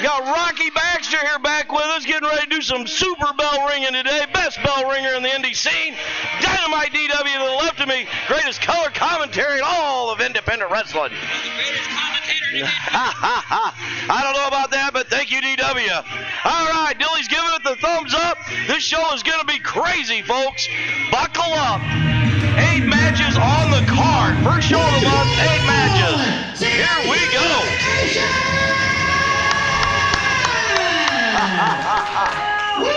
Got Rocky Baxter here back with us, getting ready to do some super bell ringing today. Best bell ringer in the indie scene. Dynamite DW to the left of me. Greatest color commentary in all of independent wrestling. I don't know about that, but thank you, DW. All right, Dilly's giving it the thumbs up. This show is going to be crazy, folks. Buckle up. 8 matches on the card. First show of the month, 8 matches. Here we go. Woo!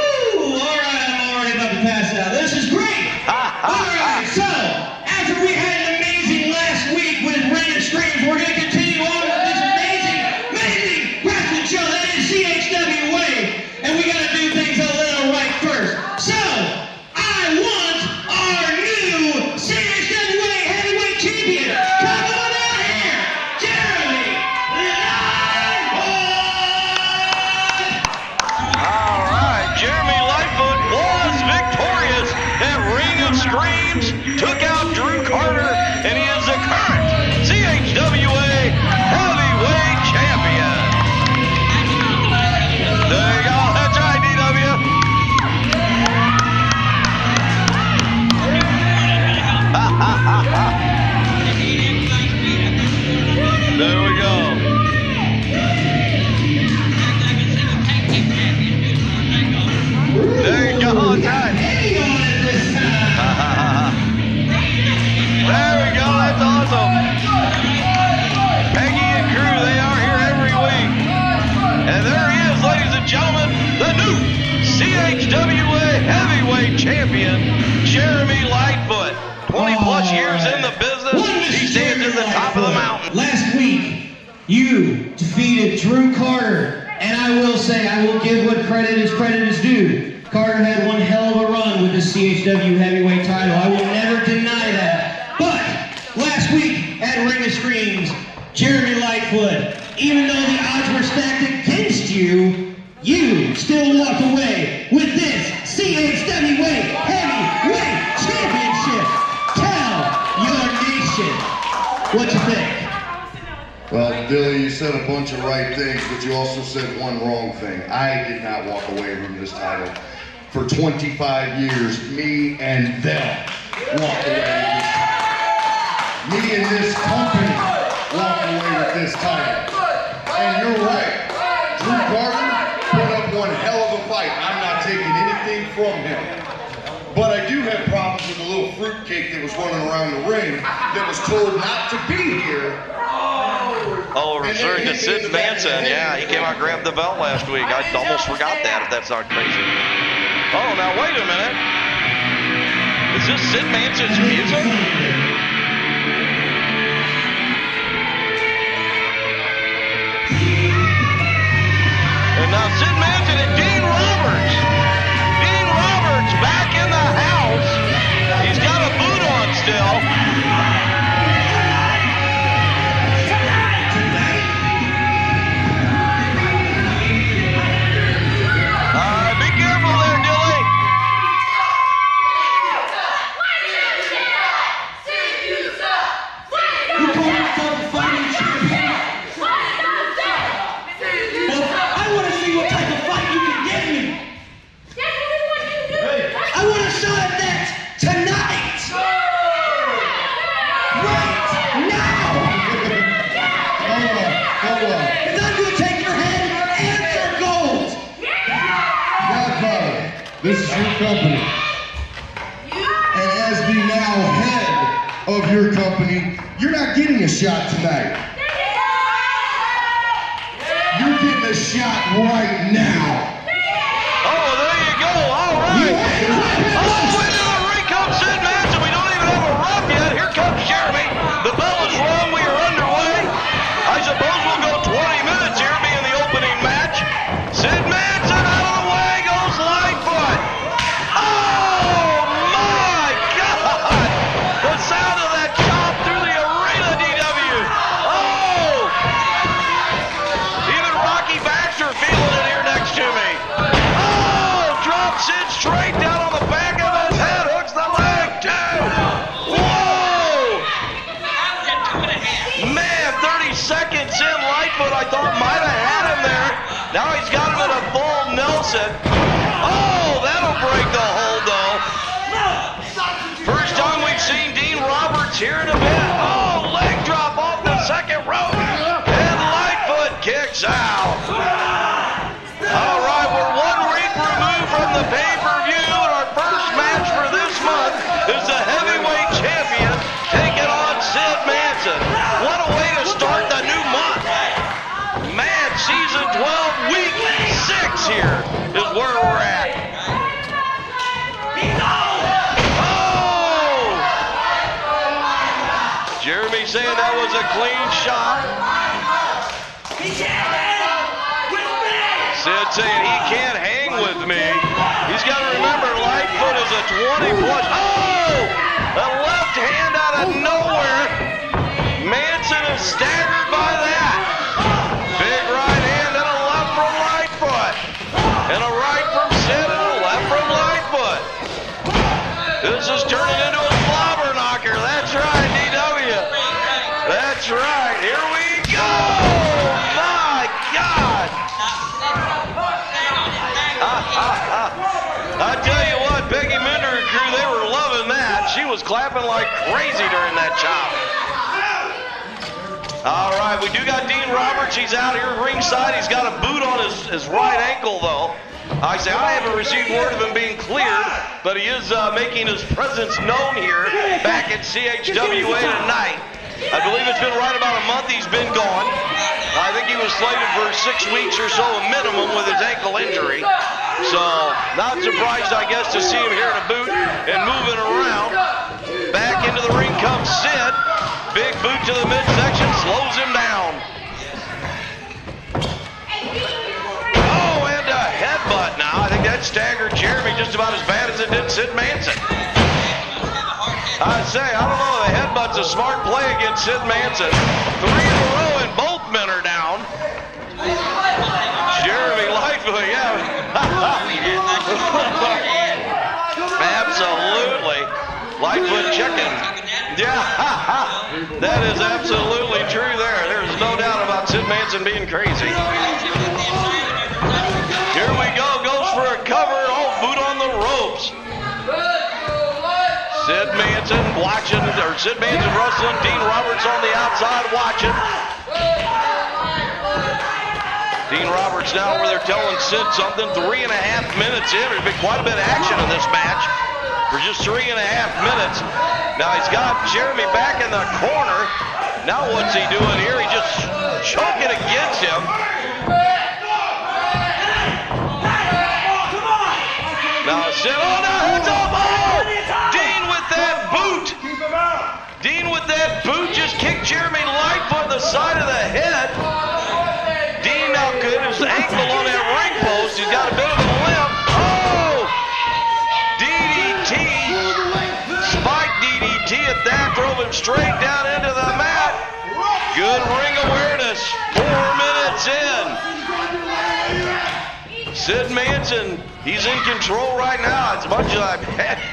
All right, I'm already about to pass out. This is great. All right, so after we had an amazing last week with Rain and Screams, we're going to continue on with this amazing wrestling show that is CHWA, and we got to do things a little right first. So I want our new CHWA heavyweight champion. Come on out here, Jeremy Lightfoot. Jeremy Lightfoot was victorious at Ring of Screams, took out Drew Carter, and he is the current CHWA Heavyweight Champion. There you go. That's right, DW. There we go. There you go, that's right. There we go, that's awesome. Peggy and crew, they are here every week. And there he is, ladies and gentlemen, the new CHWA Heavyweight Champion, Jeremy Lightfoot. 20 plus years in the business, he stands at the top of the mountain. Last week, you defeated Drew Carter. And I will say, I will give what credit is due. Carter had one hell of a run with the CHW heavyweight title. I will never deny that. But last week at Ring of Screams, Jeremy Lightfoot, even though the odds were stacked against you, you still walked away with this CHWA Heavyweight Championship. Tell your nation what you think. Well, Billy, you said a bunch of right things, but you also said one wrong thing. I did not walk away from this title. For 25 years, me and them walked away with this title. Me and this company walked away with this title. And you're right. Drew Carter put up one hell of a fight. I'm not taking anything from him. But I do have problems with the little fruitcake that was running around the ring that was told not to be here. Oh, referring to Sid Manson. Yeah, he came out and grabbed the belt last week. I almost forgot that, if that's not crazy. Oh, now wait a minute. Is this Sid Manson's music? And now Sid Manson and Dean Roberts. Dean Roberts back in the house. He's got a boot on still. Be careful there, Dilly. You call yourself a fighting champion? Well, I want to see what type of fight you can give me. I want a shot at that tonight. Right now. Hold on. Because I'm going to take your head and your gold. Godfather, this is your company. And as the now head of your company, you're not getting a shot tonight. You're getting a shot right now. Oh, there you go. All right. Oh, wait a minute. Here comes Sid Manson. We don't even have a rub yet. Here comes Jeremy. The bell is rung. We are underway. I suppose we'll go 20 minutes here, being the opening match. Sid Manson out of the way goes Lightfoot. Oh, my God. The sound of that chop through the arena, DW. Oh. Even Rocky Baxter feeling it here next to me. Now he's got him in a full Nelson. Oh, that'll break the hold, though. First time we've seen Dean Roberts here in a bit. Oh, leg drop off the second rope. And Lightfoot kicks out. All right, we're 1 week removed from the pay-per-view, and our first match for this month is the heavyweight champion taking on Sid Manson. What a way to start the new month. Man, season 12, week 6 here is where we're at. Oh! Jeremy saying that was a clean shot. Sid saying he can't hang with me. He's got to remember, Lightfoot is a 20-plus. Oh! A left hand out of nowhere. Manson is staggered by that. Big right hand and a left from Lightfoot. And a right from Sid and a left from Lightfoot. This is turning into a slobber knocker. That's right, DW. That's right. Here we go. My God. I tell you what, Peggy Minder and crew, they were loving that. She was clapping like crazy during that chop. All right, we do got Dean Roberts. He's out here ringside. He's got a boot on his right ankle, though. I haven't received word of him being cleared, but he is making his presence known here back at CHWA tonight. I believe it's been right about a month he's been gone. I think he was slated for 6 weeks or so a minimum with his ankle injury. So, not surprised, I guess, to see him here in a boot and moving around. Back into the ring comes Sid. Big boot to the midsection, slows him down. Oh, and a headbutt now. I think that staggered Jeremy just about as bad as it did Sid Manson. I'd say, I don't know, the headbutt's a smart play against Sid Manson. 3 in a row and both men are down. Jeremy Lightfoot, yeah. Absolutely. Lightfoot chicken. Yeah, that is absolutely true there. There's no doubt about Sid Manson being crazy. Here we go, goes for a cover. Oh, boot on the ropes. Sid Manson watching, or Sid Manson wrestling. Dean Roberts on the outside watching. Dean Roberts now where they're telling Sid something. 3.5 minutes in. There's been quite a bit of action in this match for just 3.5 minutes. Now he's got Jeremy back in the corner. Now what's he doing here? He's just choking against him. Now Sid, oh no, heads up, oh! Dean with that boot. Dean with that boot just kicked Jeremy Lightfoot in the side of the head. Dean now could his ankle on that ring post. He's got a bit of a limp. Oh! DDT. Spike DDT at that, drove him straight down into the mat. Good ring awareness. 4 minutes in. Sid Manson, he's in control right now. As much as I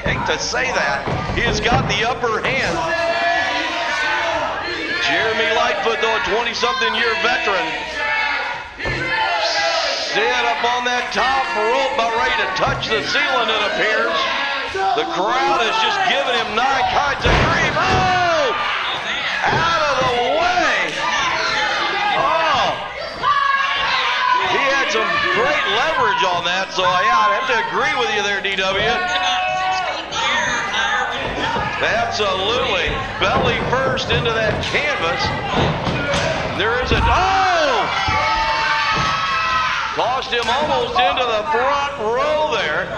hate to say that, he has got the upper hand. Jeremy Lightfoot, though, a 20-something-year veteran. Sid up on that top rope, about ready to touch the ceiling, it appears. The crowd is just giving him 9 kinds of grief. Oh! Out of the way! Oh! He had some great leverage on that, so yeah, I'd have to agree with you there, DW. Absolutely. Belly first into that canvas. There is a, oh! Tossed him almost into the front row there.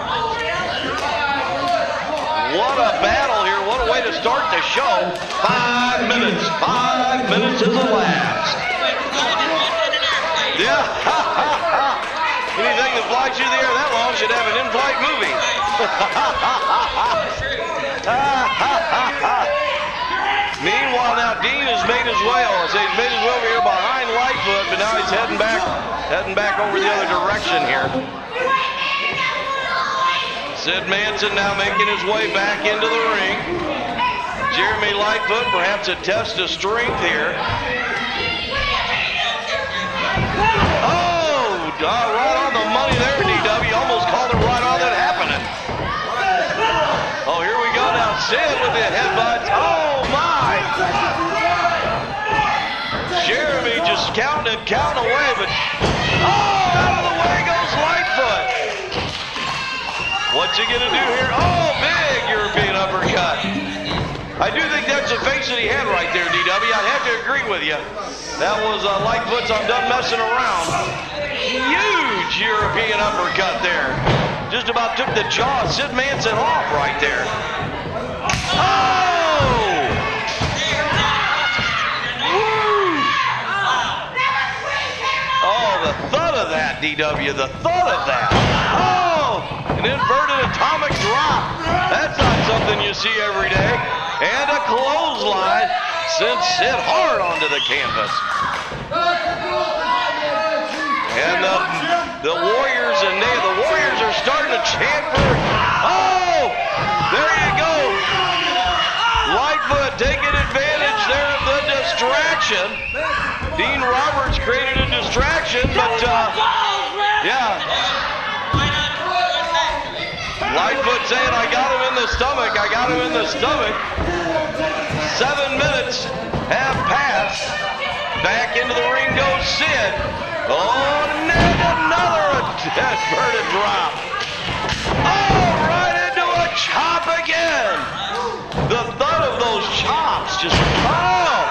What a battle here. What a way to start the show. 5 minutes. 5 minutes is elapsed. Yeah. Anything that flies through the air that long should have an in-flight movie. Meanwhile, now Dean has made his way. He's made his way over here behind Lightfoot, but now he's heading back over the other direction here. Sid Manson now making his way back into the ring. Jeremy Lightfoot, perhaps a test of strength here. Oh, counting and counting away, but oh, out of the way goes Lightfoot. What's he gonna do here? Oh, big European uppercut. I do think that's the face that he had right there, DW. I'd have to agree with you. That was Lightfoot's I'm done messing around. Huge European uppercut there. Just about took the jaw of Sid Manson off right there. Oh! Woo! Oh, the thud of that, DW, the thud of that. Oh! An inverted atomic drop. That's not something you see every day. And a clothesline sends Sid hard onto the canvas. And the Warriors are starting to chant for, oh, there you go. Lightfoot taking advantage there of the distraction. Dean Roberts created a distraction, but yeah. Lightfoot saying, I got him in the stomach, I got him in the stomach. 7 minutes have passed. Back into the ring goes Sid. Oh, and another inverted drop. Oh, right into a chop again. The thud of those chops just, oh.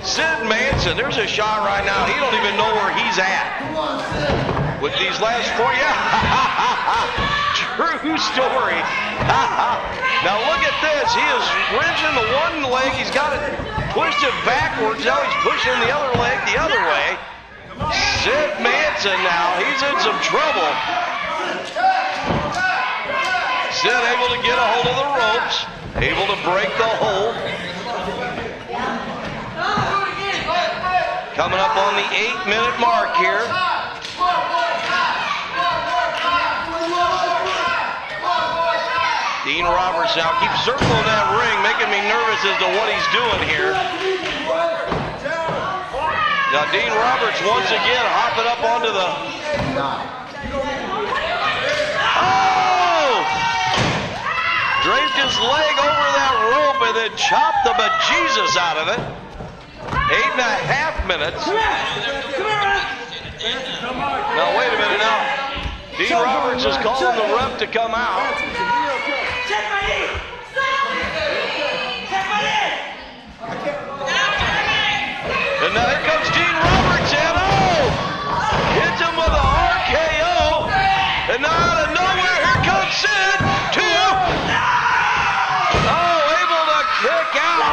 Sid Manson, there's a shot right now. He don't even know where he's at. With these last 4, yeah. True story. Now look at this. He is wrenching the one leg. He's got it twisted backwards. Now he's pushing the other leg the other way. Sid Manson now, he's in some trouble. Sid able to get a hold of the ropes, able to break the hold. Coming up on the 8-minute mark here. Dean Roberts now keeps circling that ring, making me nervous as to what he's doing here. Now Dean Roberts once again hopping up onto the... Oh! Draped his leg over that rope and then chopped the bejesus out of it. 8.5 minutes. Now wait a minute now. Dean Roberts is calling the ref to come out. Check my knee! Check my knee! And now here comes Dean Roberts in. Oh! Hits him with a RKO. And now out of nowhere, here comes Sid. 2. Oh, able to kick out.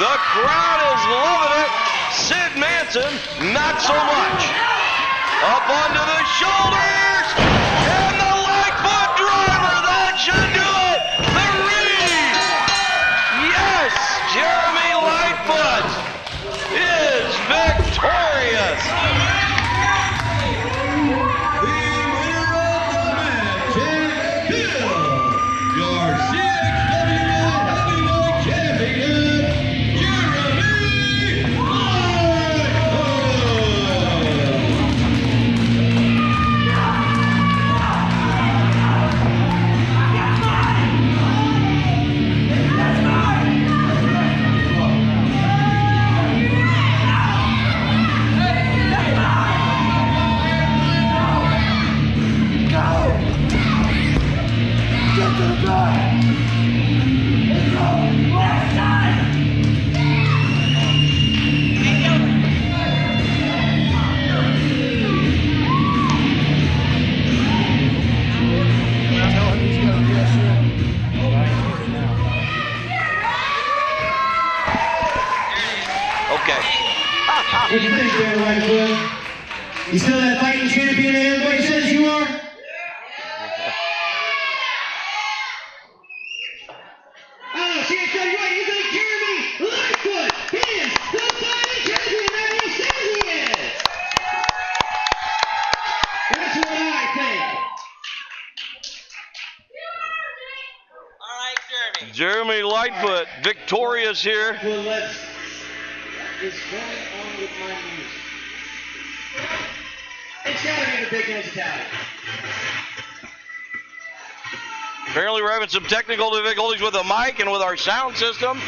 The crowd is loving it. Sid Manson, not so much. Up onto the shoulders. And the Lightfoot driver, that should do it. 3. Yes, Jeremy Lightfoot is victorious. The winner of the match is your CXW Heavyweight Champion, Jeremy Lightfoot. What do you think there, Lightfoot? You still that fighting champion that everybody says you are? Oh, CXW, you think Jeremy Lightfoot is the fighting champion that he says he is? That's what I think. All right, Jeremy. Jeremy Lightfoot, victorious here. Well, what is going on with my music? It's gotta be the Big Man's Italian. Apparently we're having some technical difficulties with the mic and with our sound system.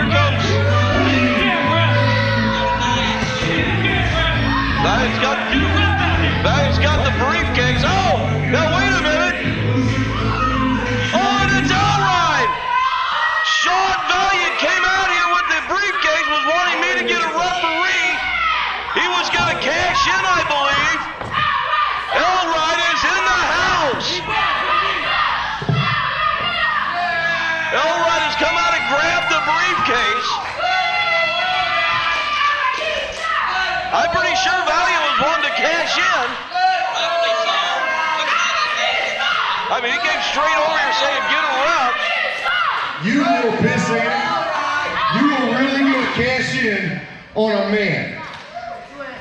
here comes. Valiant's got the briefcase. Oh, now wait a minute. Oh, and it's Elride. Sean Valiant came out here with the briefcase, was wanting me to get a referee. He was going to cash in, I believe. Elride is in the house. Elride has come out and grabbed the briefcase. I'm pretty sure Valiant was wanting to cash in. I mean, he came straight over here saying, get a rep. You little pissant. You were really going to cash in on a man.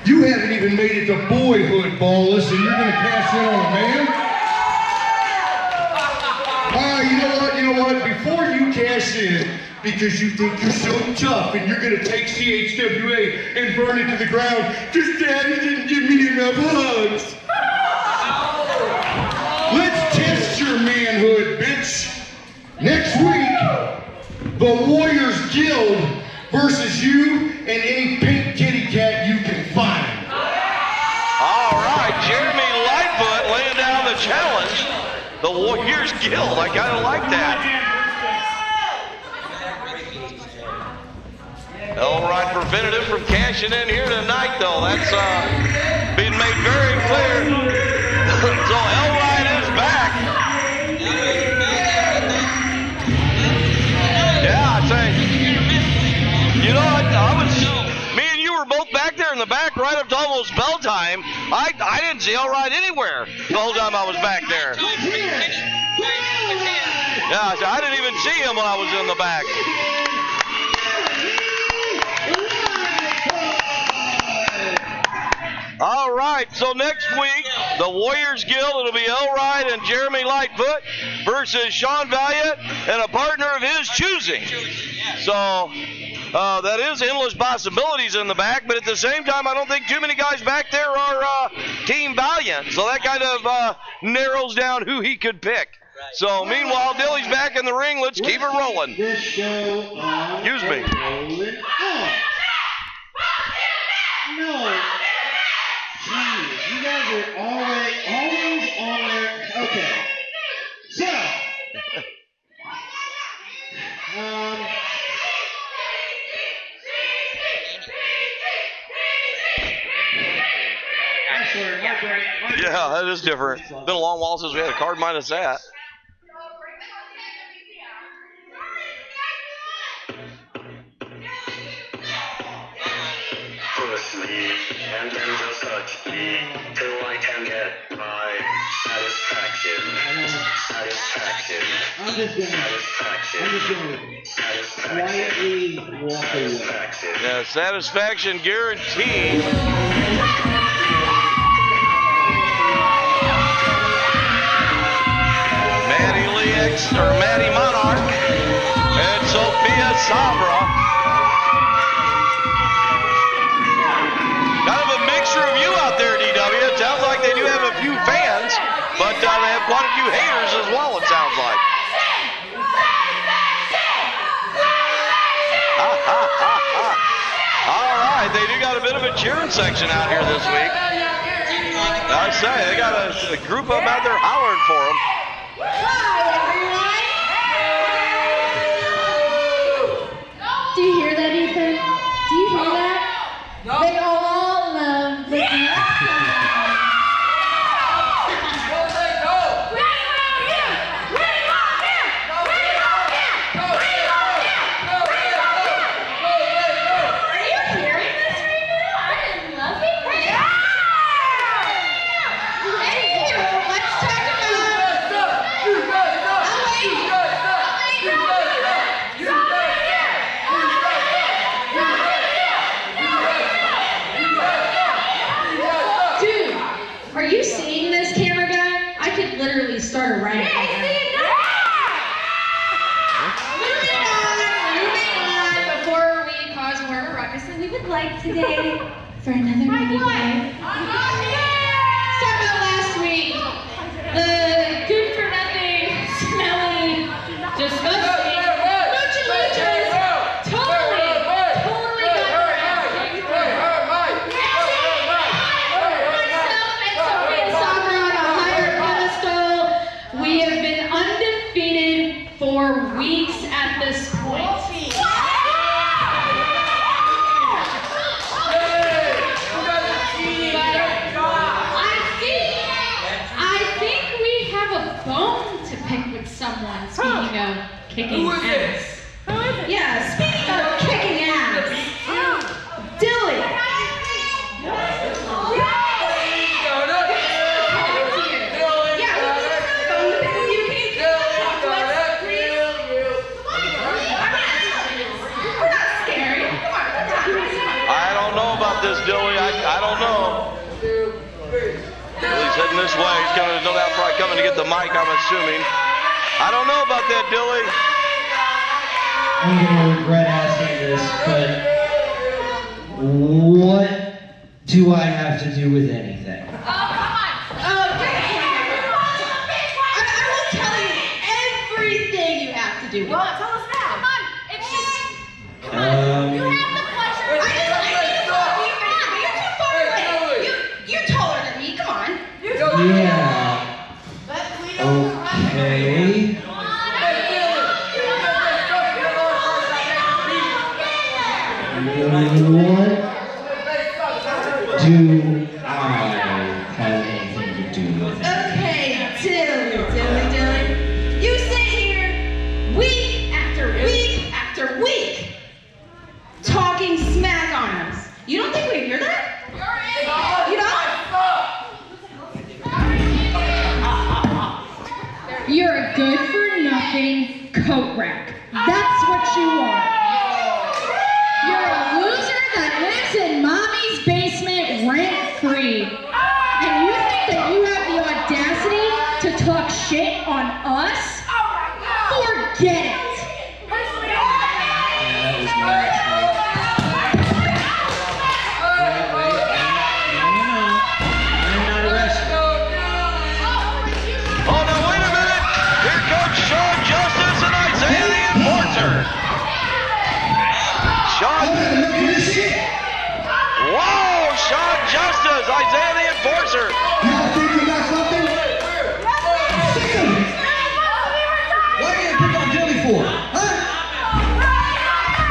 You haven't even made it to boyhood, Ballas, and you're going to cash in on a man? You know what? Before you cash in, because you think you're so tough and you're going to take CHWA and burn it to the ground, because Daddy didn't give me enough hugs. Let's test your manhood, bitch. Next week, the Warriors Guild versus you and any pink kitty cat you can find. All right, Jeremy Lightfoot laying down the challenge. The Warriors Guild, I kind of like that. Elride prevented him from cashing in here tonight, though. That's being made very clear. So Elride is back. Yeah, I think. You know, me and you were both back there in the back right up to almost bell time. I didn't see Elride anywhere the whole time I was back there. Yeah, I didn't even see him when I was in the back. All right, so next week, the Warriors Guild, it'll be Elride and Jeremy Lightfoot versus Sean Valiant and a partner of his choosing. So that is endless possibilities in the back, but at the same time, I don't think too many guys back there are Team Valiant. So that kind of narrows down who he could pick. So meanwhile, Dilly's back in the ring. Let's keep it rolling. Excuse me. No. Jeez, you guys are always on there. Okay. So, yeah, that is different. It's been a long while since we had a card minus that. Firstly, and then just touch me till I can get my satisfaction. I'm just gonna quietly walk away. Yeah, satisfaction guaranteed. Maddie Monarch and Sophia Sabra. Kind of a mixture of you out there, DW. It sounds like they do have a few fans, but they have quite a few haters as well, it sounds like. All right, they do got a bit of a cheering section out here this week. I say, they got a group of them out there hollering for them. Do you hear that, Ethan? Do you hear that? No. They all love the start right now. Moving on, before we cause more of a ruckus than we would like today for another mini game. Start about last week. The good for nothing, smelly, disgusting, luchas, totally 4 weeks at this point. I think we have a bone to pick with someone, speaking of kicking ass. Yeah, speaking of kicking ass. Dilly. This Dilly, I don't know. Dilly's heading this way. He's coming, no doubt, probably coming to get the mic, I'm assuming. I don't know about that, Dilly. I'm gonna regret asking this, but what do I have to do with anything? Oh, come on. Oh, I will tell you everything you have to do. Well, tell us now. Come on. It's just. Come on. You have the pleasure. You're taller than me. Come on. Yeah. Okay. What do I have anything to do with it? Okay, Dilly. You sit here week after week after week talking smack on us. You don't think we hear that? You don't? You're a good-for-nothing coat rack. That's what you are. You're a loser that lives in mommy's basement rent-free. And you think that you have the audacity to talk shit on us? Forget it. That was my I'm not arrested. Oh, now wait a minute. Here comes Sean Justice and Isaiah the Enforcer. Sean. Whoa, Sean Justice, Isaiah the Enforcer. Y'all think you got something? Sick of it. What are you gonna pick on Dilly for? Huh?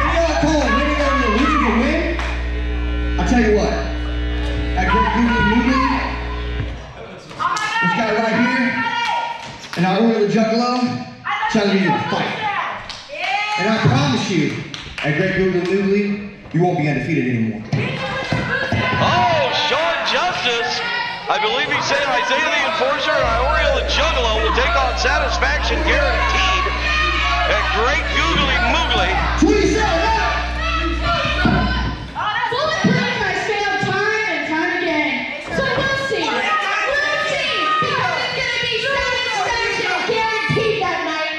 What are y'all calling? Maybe they're losing to win? I'll tell you what. That great googly moogly, this guy right here, and our Oreo the Juggalo, challenge you to fight. And I promise you, at great googly moogly, you won't be undefeated anymore. Oh, Sean Justice. I believe he's saying Isaiah the Enforcer and Oreo the Juggalo will take on satisfaction guaranteed at Great Googly Moogly. 27 up! Bulletproof has failed time and time again. So we'll see. Because it's gonna be satisfaction guaranteed that night.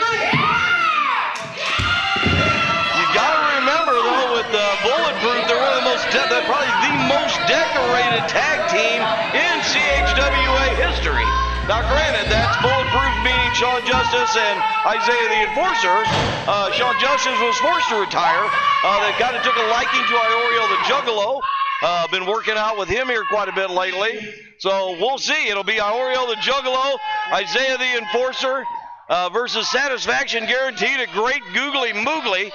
You gotta remember though, with Bulletproof, they're one of the most, probably the most decorated tag team in CHWA history. Now granted, that's Bulletproof meaning Sean Justice and Isaiah the Enforcer. Sean Justice was forced to retire. They kind of took a liking to Oreo the Juggalo. Been working out with him here quite a bit lately. So we'll see. It'll be Oreo the Juggalo, Isaiah the Enforcer versus Satisfaction Guaranteed at Great Googly Moogly.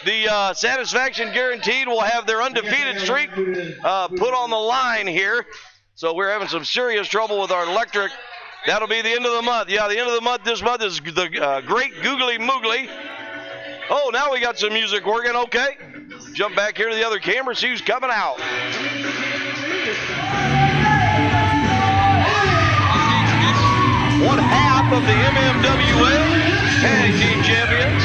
The Satisfaction Guaranteed will have their undefeated streak put on the line here. So we're having some serious trouble with our electric. That'll be the end of the month. Yeah, the end of the month this month is the Great Googly Moogly. Oh, now we got some music working. Okay. Jump back here to the other camera, see who's coming out. One half of the MMWA Tag Team Champions.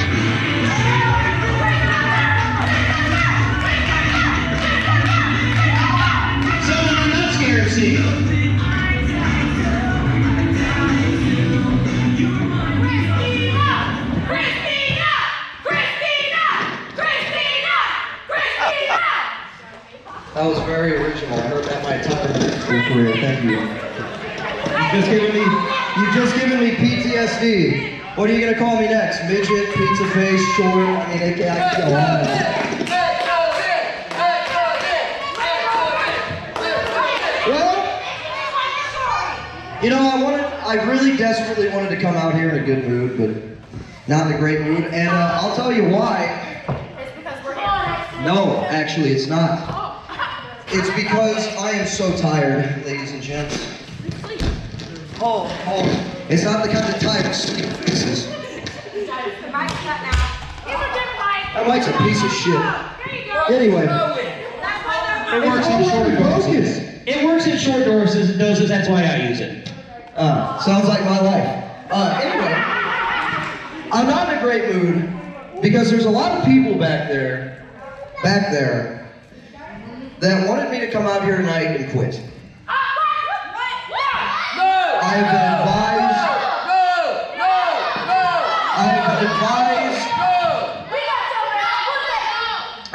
Someone I'm not scared to see. That was very original. I heard that my entire career. Thank you. You've just given me PTSD. What are you gonna call me next? Midget, pizza face, short? I mean, I can go on. Well, you know, I really desperately wanted to come out here in a good mood, but Not in a great mood, and I'll tell you why. It's because we're here. No, actually, it's not. It's because I am so tired, ladies and gents. Oh, it's not the kind of tired sleep this is. The mic's shut now. Here's a different mic. That mic's a piece of shit. There you go. Anyway, That's why It works in short doses. It works in short doses, that's why I use it. sounds like my life. Anyway, I'm not in a great mood because there's a lot of people back there, that wanted me to come out here tonight and quit.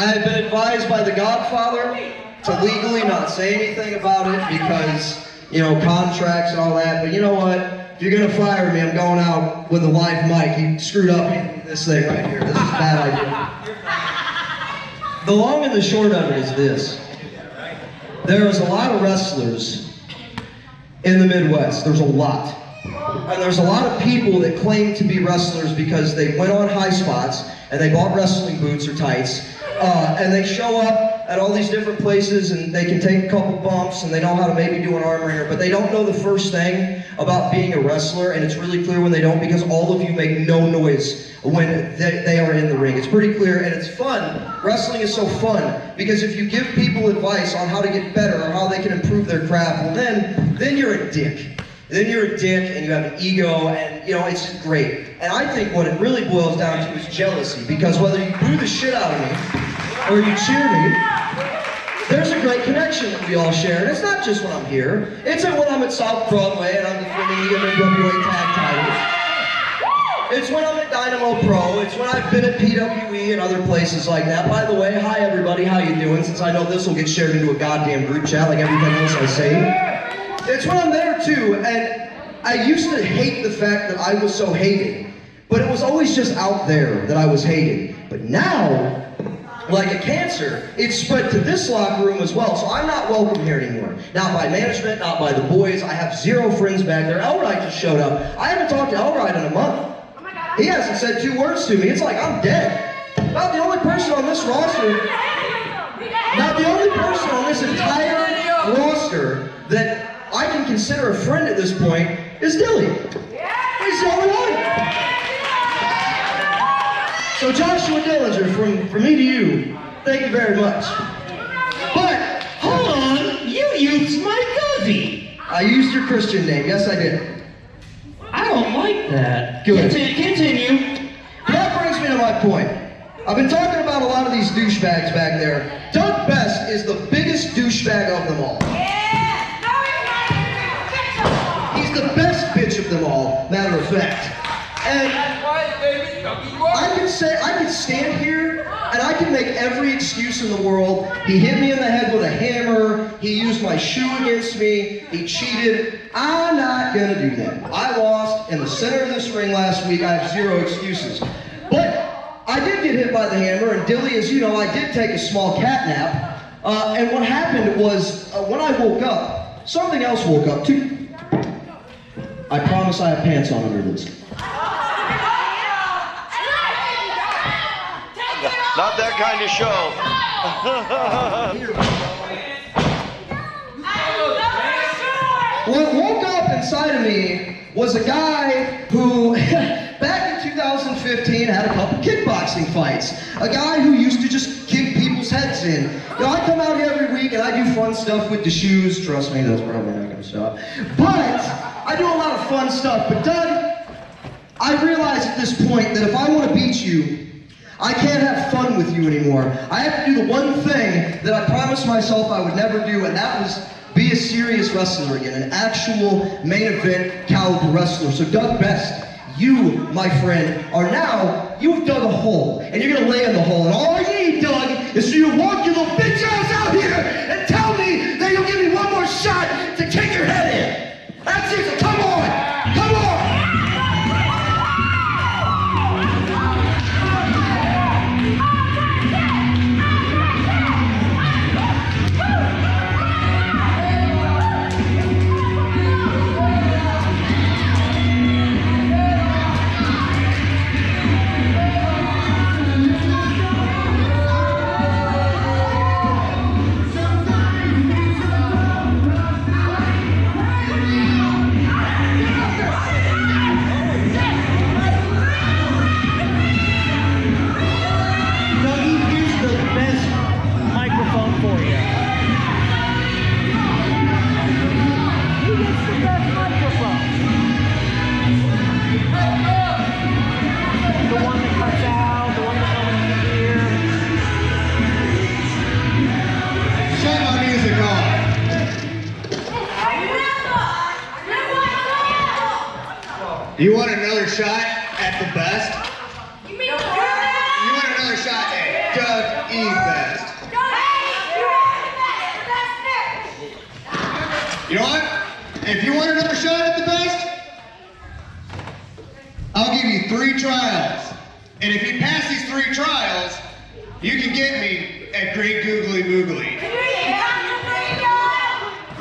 I have been advised by the Godfather to legally not say anything about it because, you know, contracts and all that. But you know what? If you're gonna fire me, I'm going out with a live mic. You screwed up this thing right here. This is a bad idea. The long and the short of it is this. There is a lot of wrestlers in the Midwest. There's a lot. And there's a lot of people that claim to be wrestlers because they went on high spots and they bought wrestling boots or tights. And they show up at all these different places and they can take a couple bumps and they know how to maybe do an arm wringer, but they don't know the first thing about being a wrestler, and it's really clear when they don't because all of you make no noise when they are in the ring. It's pretty clear and it's fun. Wrestling is so fun because if you give people advice on how to get better or how they can improve their craft, well then you're a dick. Then you're a dick and you have an ego and, you know, it's just great. And I think what it really boils down to is jealousy, because whether you boo the shit out of me or you cheer me, there's a great connection that we all share. And it's not just when I'm here. It's when I'm at South Broadway and I'm defending the NWA tag titles. It's when I'm at Dynamo Pro. It's when I've been at PWE and other places like that. By the way, hi everybody, how you doing? Since I know this will get shared into a goddamn group chat like everything else I say. It's when I'm there too, and I used to hate the fact that I was so hated, but it was always just out there that I was hated. But now, like a cancer, it's spread to this locker room as well, so I'm not welcome here anymore. Not by management, not by the boys. I have zero friends back there. Elride just showed up. I haven't talked to Elride in a month. He hasn't said 2 words to me. It's like I'm dead. Not the only person on this roster, not the only person on this entire roster that I can consider a friend at this point is Dilly. He's the only one. So Joshua Dillinger, from me to you, thank you very much. But, Hold on, you used my Guzzy. I used your Christian name, yes I did. I don't like that. Good. Continue. That brings me to my point. I've been talking about a lot of these douchebags back there. Doug Best is the biggest douchebag of them all. He's the best bitch of them all, matter of fact. And I could stand here and I can make every excuse in the world. He hit me in the head with a hammer. He used my shoe against me. He cheated. I'm not gonna do that. I lost in the center of this ring last week. I have zero excuses. But I did get hit by the hammer, and Dilly, as you know, I did take a small cat nap. And what happened was, when I woke up, something else woke up too. I promise I have pants on under this. Not that kind of show. What woke up inside of me was a guy who, back in 2015, had a couple kickboxing fights. A guy who used to just kick people's heads in. You know, I come out here every week and I do fun stuff with the shoes. Trust me, that's probably not gonna stop. But I do a lot of fun stuff. But Doug, I realize at this point that if I want to beat you, I can't have fun with you anymore. I have to do the one thing that I promised myself I would never do, and that was be a serious wrestler again, an actual main event caliber wrestler. So Doug Best, you, my friend, you've dug a hole, and you're gonna lay in the hole, and all I need, Doug, is for you to walk your little bitch ass out here and tell me that you'll give me one more shot to kick your head in. That's it, so come on, come on. You want another shot at the best? You mean You want another shot at Doug E. Best? You know what? If you want another shot at the best, I'll give you 3 trials. And if you pass these 3 trials, you can get me at Great Googly Moogly.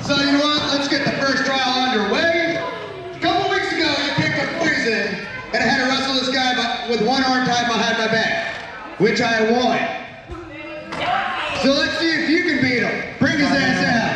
So you know what? Let's get the first trial underway. A couple weeks ago, you picked up poison, and I had to wrestle this guy with one arm tied behind my back, which I won. So let's see if you can beat him. Bring his ass out.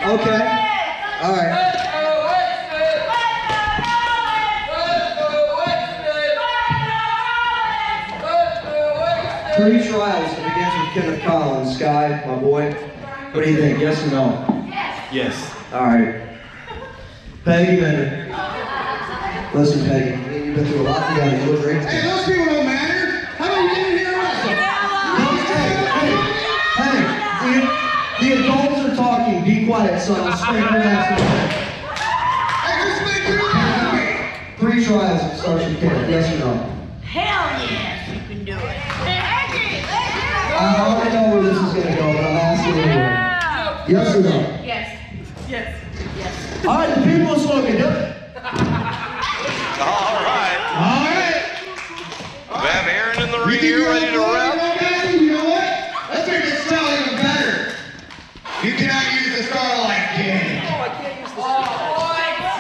Okay. All right. 3 trials. It begins with Kenneth Collins. Sky, my boy. What do you think? Yes or no? Yes. All right. Peggy Bennett. Listen, Peggy. You've been through a lot together. You look great. Hey, those people don't matter. How about you get in here and wrestle? Hey, the adults are talking. Be quiet, son. I'll spank your ass. Hey, who's making your ass? 3 trials. It starts with Kenneth. Yes or no? Hell yes, you can do it. I already know where this is going to go, but I'm asking anyway. Yes or no? Yes. Yes. Yes. All right, the people are smoking. Yep. All right. All right. We have Aaron in the ring here, ready to rep. You know what? Let's make this style even better. You cannot use the Starlight King.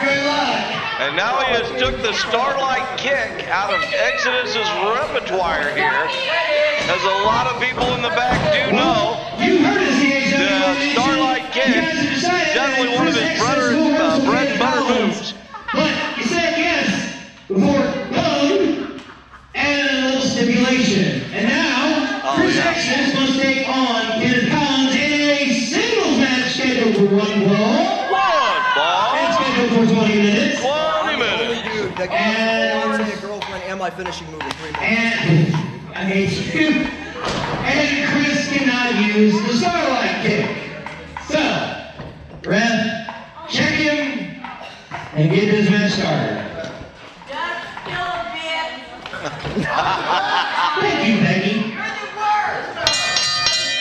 Good luck. And now he has took the Starlight Kick out of Exodus's repertoire here. As a lot of people in the back do know, You heard it, CHW. the Starlight Kick is definitely one of his bread and butter moves. But you said yes before load and a little stipulation. And now, Chris Exodus must take on Kenneth Collins in a singles match scheduled for 1 ball. One ball, And scheduled for 20 minutes. 20 minutes. Dude, the And- girlfriend and my finishing move in 3 minutes. And I hate you. And Chris cannot use the Starlight Kick. So, ref, check him and get this match started. Just still a bit. Thank you, Becky. You're the worst.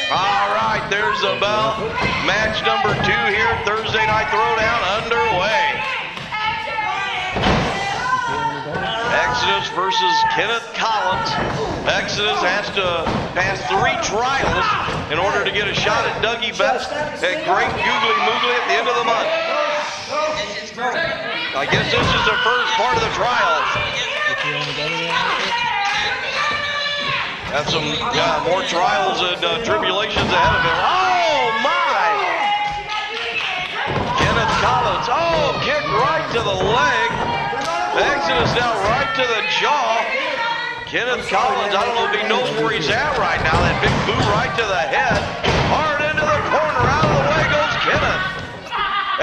All right, there's the bell. Match number 2 here, Thursday Night Throwdown underway. Exodus versus Kenneth Collins. Exodus has to pass 3 trials in order to get a shot at Dougie Best at Great Googly Moogly at the end of the month. I guess this is the first part of the trials. Have some more trials and tribulations ahead of him. Oh my! Kenneth Collins, oh, kick right to the leg. Exodus now right to the jaw. Kenneth Collins, I don't know if he knows where he's at right now. That big boot right to the head. Hard into the corner, out of the way goes Kenneth.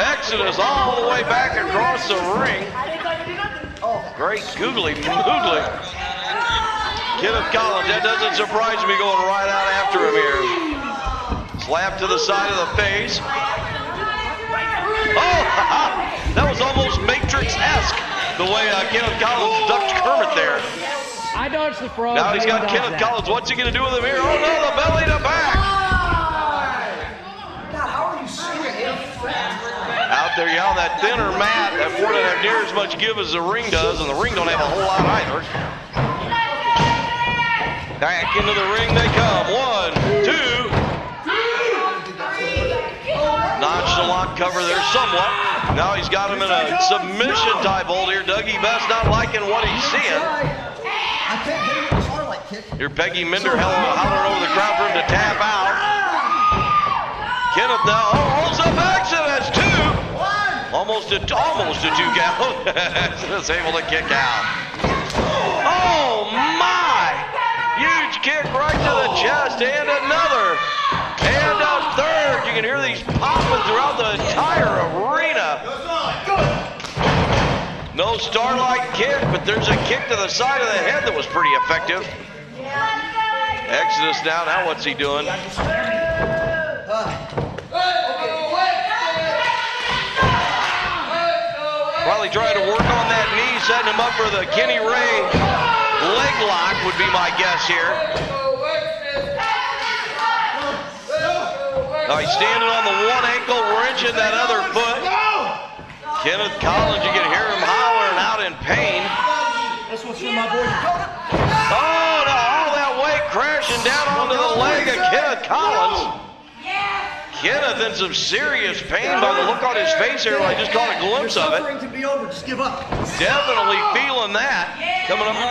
Exodus all the way back across the ring. Great googly moogly. Kenneth Collins, that doesn't surprise me going right out after him here. Slap to the side of the face. Oh, that was almost Matrix-esque, the way Kenneth Collins ducked Kermit there. I dodged the frog. Now he's got Kenneth Collins. What's he going to do with him here? Oh, no, the belly to back. Out there, on that thinner mat, that board doesn't have near as much give as the ring does, and the ring don't have a whole lot either. Back into the ring they come. 1, 2. Nonchalant cover there somewhat. Now he's got him in a submission type hold here. Dougie Best not liking what he's seeing. Here Peggy Minder hollering over the crowd for him to tap out. Kenneth now rolls up Exodus, 2. Almost a 2 count. Exodus able to kick out. Oh my! Huge kick right to the chest, and another. And a third. You can hear these popping throughout the entire arena. No Starlight kick, but there's a kick to the side of the head that was pretty effective. Exodus now what's he doing? Probably trying to work on that knee, setting him up for the Kenny Ray leg lock would be my guess here. Now he's standing on the one ankle, wrenching that other foot. Kenneth Collins, you can hear him hollering out in pain. That's what's in my boy. Oh, no, all that weight crashing down onto the leg of Kenneth Collins. Kenneth in some serious pain by the look on his face here. I just caught a glimpse of it. Suffering can be over. Just give up. Definitely feeling that. Coming up 3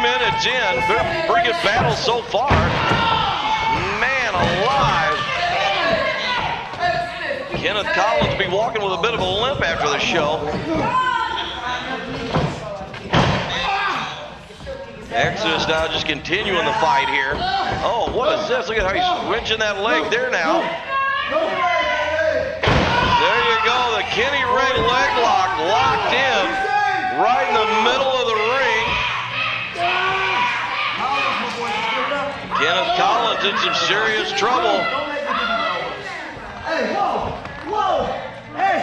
minutes in. Pretty good battle so far. Man alive. Kenneth Collins be walking with a bit of a limp after the show. Exodus now just continuing the fight here. Oh, what is this? Look at how he's wrenching that leg there now. There you go, the Kenny Ray leg lock locked in right in the middle of the ring. Kenneth Collins in some serious trouble.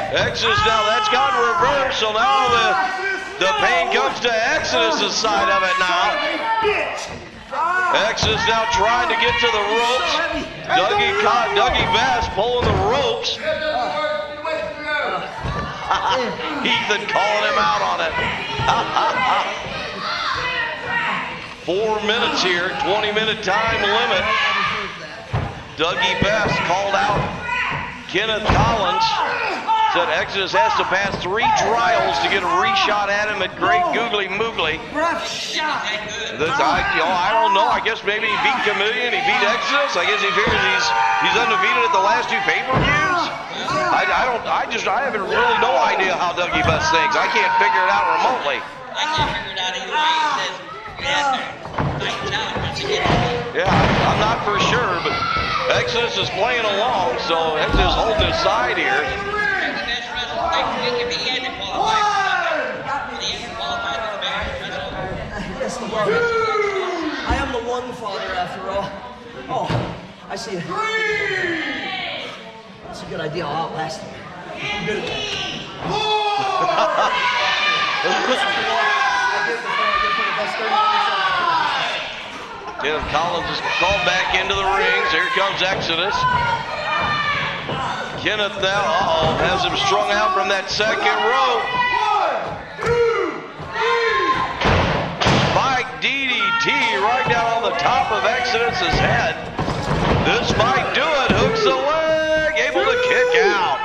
Exodus now, that's gotten reversed, so now the pain comes to Exodus' side of it now. Exodus now trying to get to the ropes. Dougie Bass pulling the ropes. Ethan calling him out on it. 4 minutes here, 20-minute time limit. Dougie Bass called out Kenneth Collins. Said Exodus has to pass 3 trials to get a reshot at him at Great Googly Moogly. I don't know. I guess maybe he beat Chameleon, he beat Exodus. I guess he figures he's undefeated at the last 2 pay-per-views. I haven't really no idea how Dougie Bass thinks. I can't figure it out remotely. I can't figure it out either way. He says you have to yeah, I'm not for sure, but Exodus is playing along, so Exodus holding his side here. I am the one father after all. Oh, I see it. That's a good idea. I'll outlast him. I'm good at that. Kenneth Collins is called back into the rings. Here comes Exodus. Kenneth now, has him strung out from that second rope. Spike DDT right down on the top of Exodus' head. This might do it. Hooks the leg, able to kick out.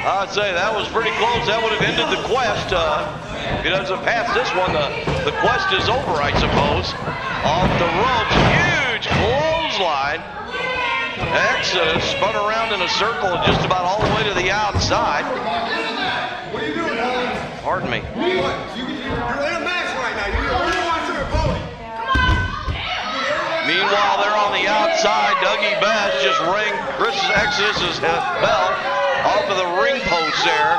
I'd say that was pretty close. That would have ended the quest. If he doesn't pass this one, the quest is over, I suppose. Off the ropes, huge clothesline. Exodus spun around in a circle just about all the way to the outside. What are you doing, Collins? Pardon me. You're in a match right now. You're watching your opponent. Meanwhile, they're on the outside. Dougie Bass just rang Chris Exodus' bell off of the ring post there.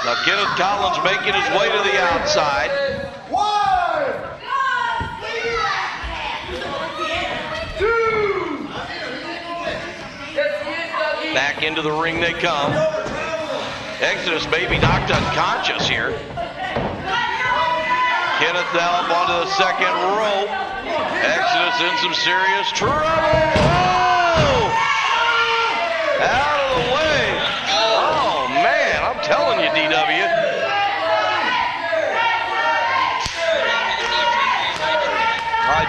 Now Kenneth Collins making his way to the outside. Back into the ring they come. Exodus may be knocked unconscious here. Kenneth now up onto the second rope. Exodus in some serious trouble. Oh! Out of the way. Oh, man, I'm telling you, DW.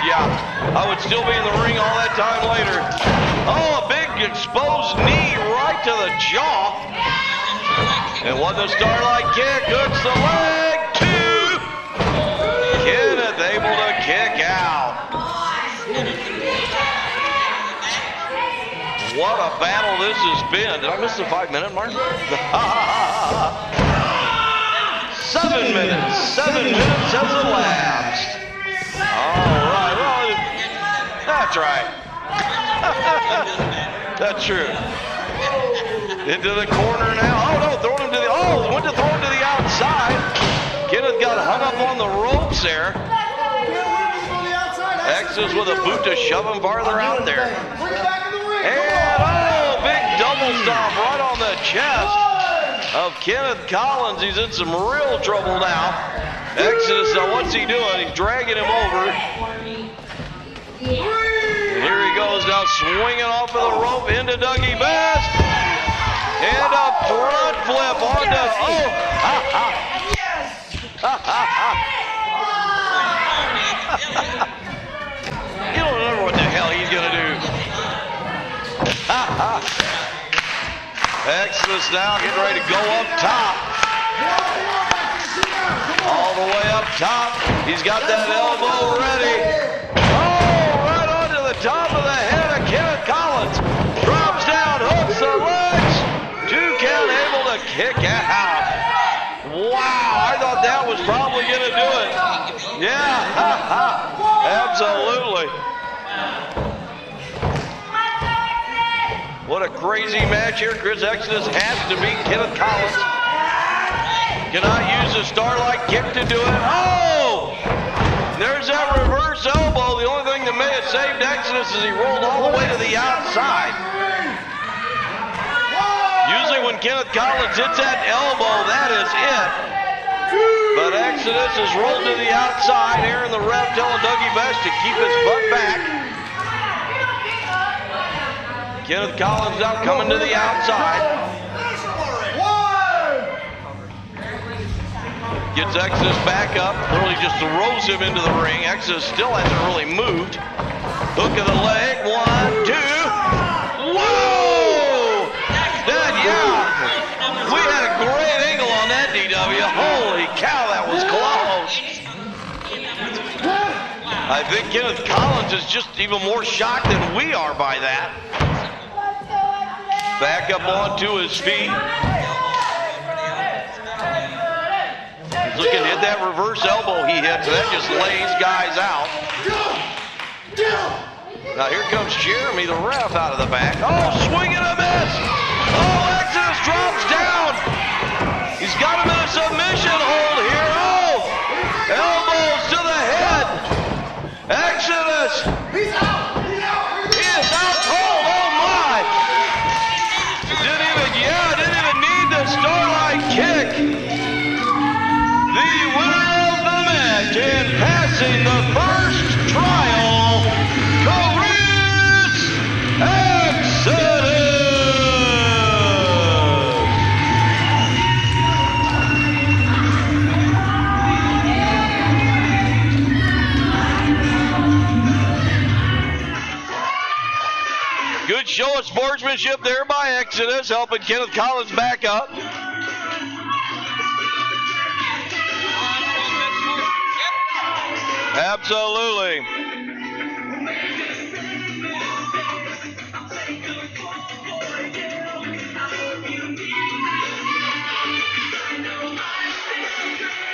Yeah, I would still be in the ring all that time later. Oh, a big exposed knee right to the jaw. And what the Starlight kick, hooks the leg, 2. Kenneth able to kick out. What a battle this has been. Did I miss the 5-minute mark? 7 minutes. 7 minutes has elapsed. All right. Well, that's right. That's true. Into the corner now. Oh no, throwing him to the. Oh, went to throw him to the outside. Kenneth got hung up on the ropes there. X's with a boot to shove him farther out there. And oh, big double stomp right on the chest of Kenneth Collins. He's in some real trouble now. Exodus, now what's he doing? He's dragging him over. And here he goes now, swinging off of the rope into Dougie Best. And a front flip onto, oh, ha, ha. Ha, ha, ha. You don't know what the hell he's gonna do. Ha, ha. Exodus now getting ready to go up top. All the way up top. He's got that elbow ready. Oh, right onto the top of the head of Kenneth Collins. Drops down, hooks the legs. 2 count, able to kick out. Wow, I thought that was probably gonna do it. Yeah, ha, ha. Absolutely. What a crazy match here. Chris Exodus has to beat Kenneth Collins. Cannot use a Starlight kick to do it. Oh! There's that reverse elbow. The only thing that may have saved Exodus is he rolled all the way to the outside. Usually when Kenneth Collins hits that elbow, that is it. But Exodus is rolled to the outside. Aaron the ref telling Dougie Best to keep his butt back. Kenneth Collins out coming to the outside. Gets Exodus back up. Literally just throws him into the ring. Exodus still hasn't really moved. Hook of the leg. 1, 2. Whoa! Yeah. We had a great angle on that, DW. Holy cow, that was close. I think Kenneth Collins is just even more shocked than we are by that. Back up onto his feet. He's looking to hit that reverse elbow he hit, so that just lays guys out. Now here comes Jeremy, the ref, out of the back. Oh, swing and a miss! Oh, Exodus drops down! He's got him in a submission hold here. Oh! Elbows to the head! Exodus! He's out! He is out cold! Oh my! Didn't even need the Starlight kick. The winner of the match and passing the first trial, Chris Exodus. Good show of sportsmanship there by Exodus, helping Kenneth Collins back up. Absolutely.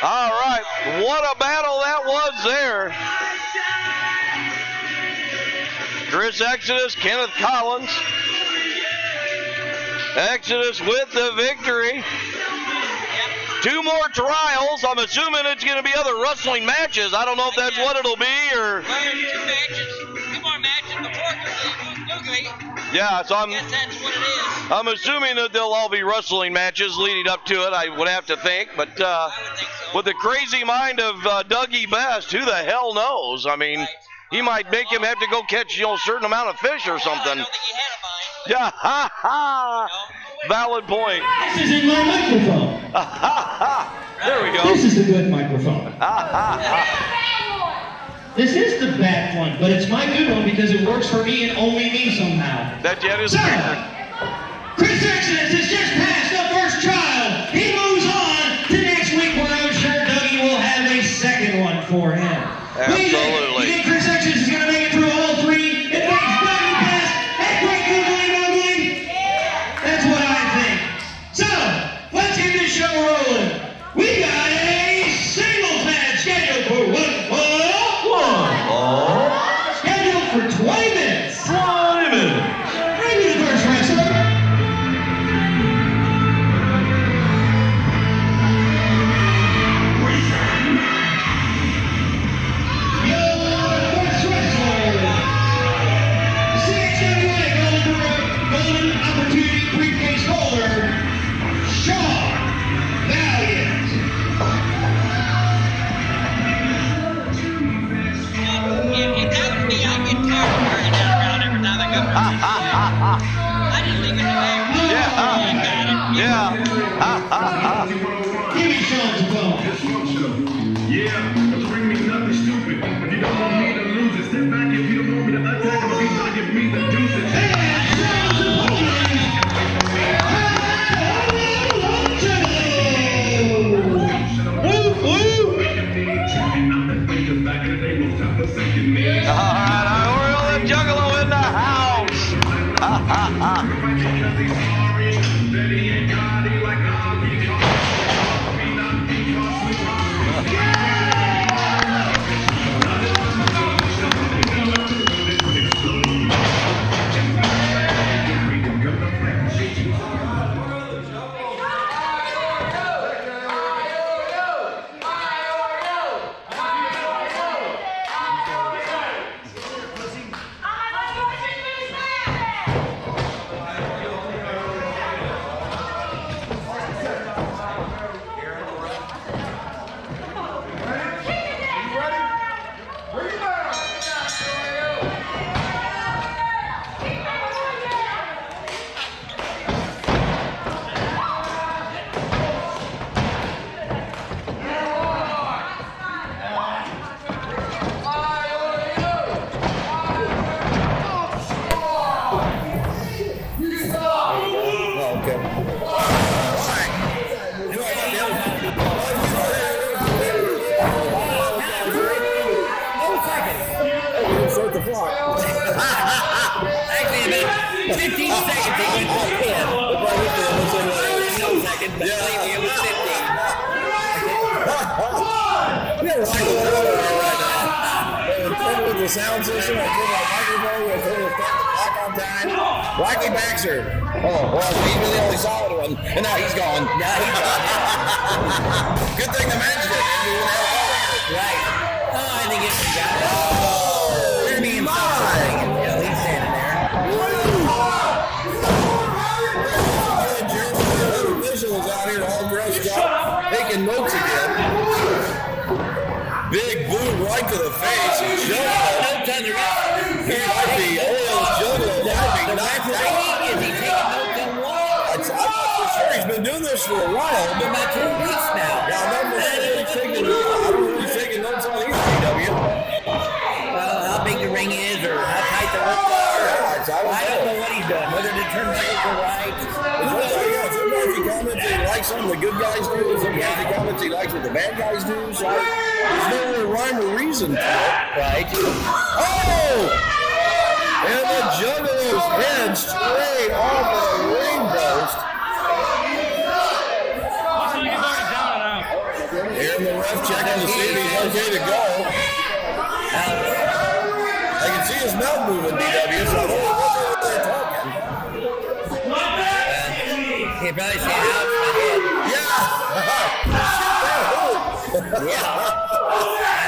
All right, what a battle that was there. Chris Exodus, Kenneth Collins. Exodus with the victory. 2 more trials. I'm assuming it's going to be other wrestling matches. I don't know if that's what it'll be or. Well, 2 matches, 2 more matches before Yeah, so Yes, that's what it is. I'm assuming that they'll all be wrestling matches leading up to it. I would have to think, but I would think so. with the crazy mind of Dougie Best, who the hell knows? I mean, he might make him have to go catch a certain amount of fish or something. I don't think he had a mind. Yeah, ha ha. Valid point. This isn't my microphone. Ha ha. There we go. This is the good microphone. Ha ha ha. This is the bad one, but it's my good one because it works for me and only me somehow. That yet is Sir, Chris Exodus has just passed the first trial All right, Oriole and Juggalo in the house. Ha, ha, ha. The sound system, I put my microphone, I put it back on time. Wacky Baxter. Oh, well, he's been the only solid one, and now he's gone. Good thing the man's dead. Right. Oh, I think it's got it. Oh, He's standing there. The officials out here all dressed up, taking notes again. Big boot right to the face. Notes on the rest. He might be Juggalo. Might be knocked out. Is he taking notes on what? I'm not so sure. He's been doing this for a while. For about 2 weeks now. Yeah, I'm not sure he's taking notes on ECW. Well, how big the ring is or how tight the ropes are. I don't know what he's done. Whether the turnbuckles are right. Sometimes he comments he likes something the good guys do. Sometimes he comments he likes what the bad guys do. So there's no real rhyme or reason to it. Right. Oh! And the Juggalo's head straight off of the ring post. Here the ref checking to see if he's okay to go. I can see his mouth moving, DW, so I don't know what they're talking. He probably said out my head. Yeah!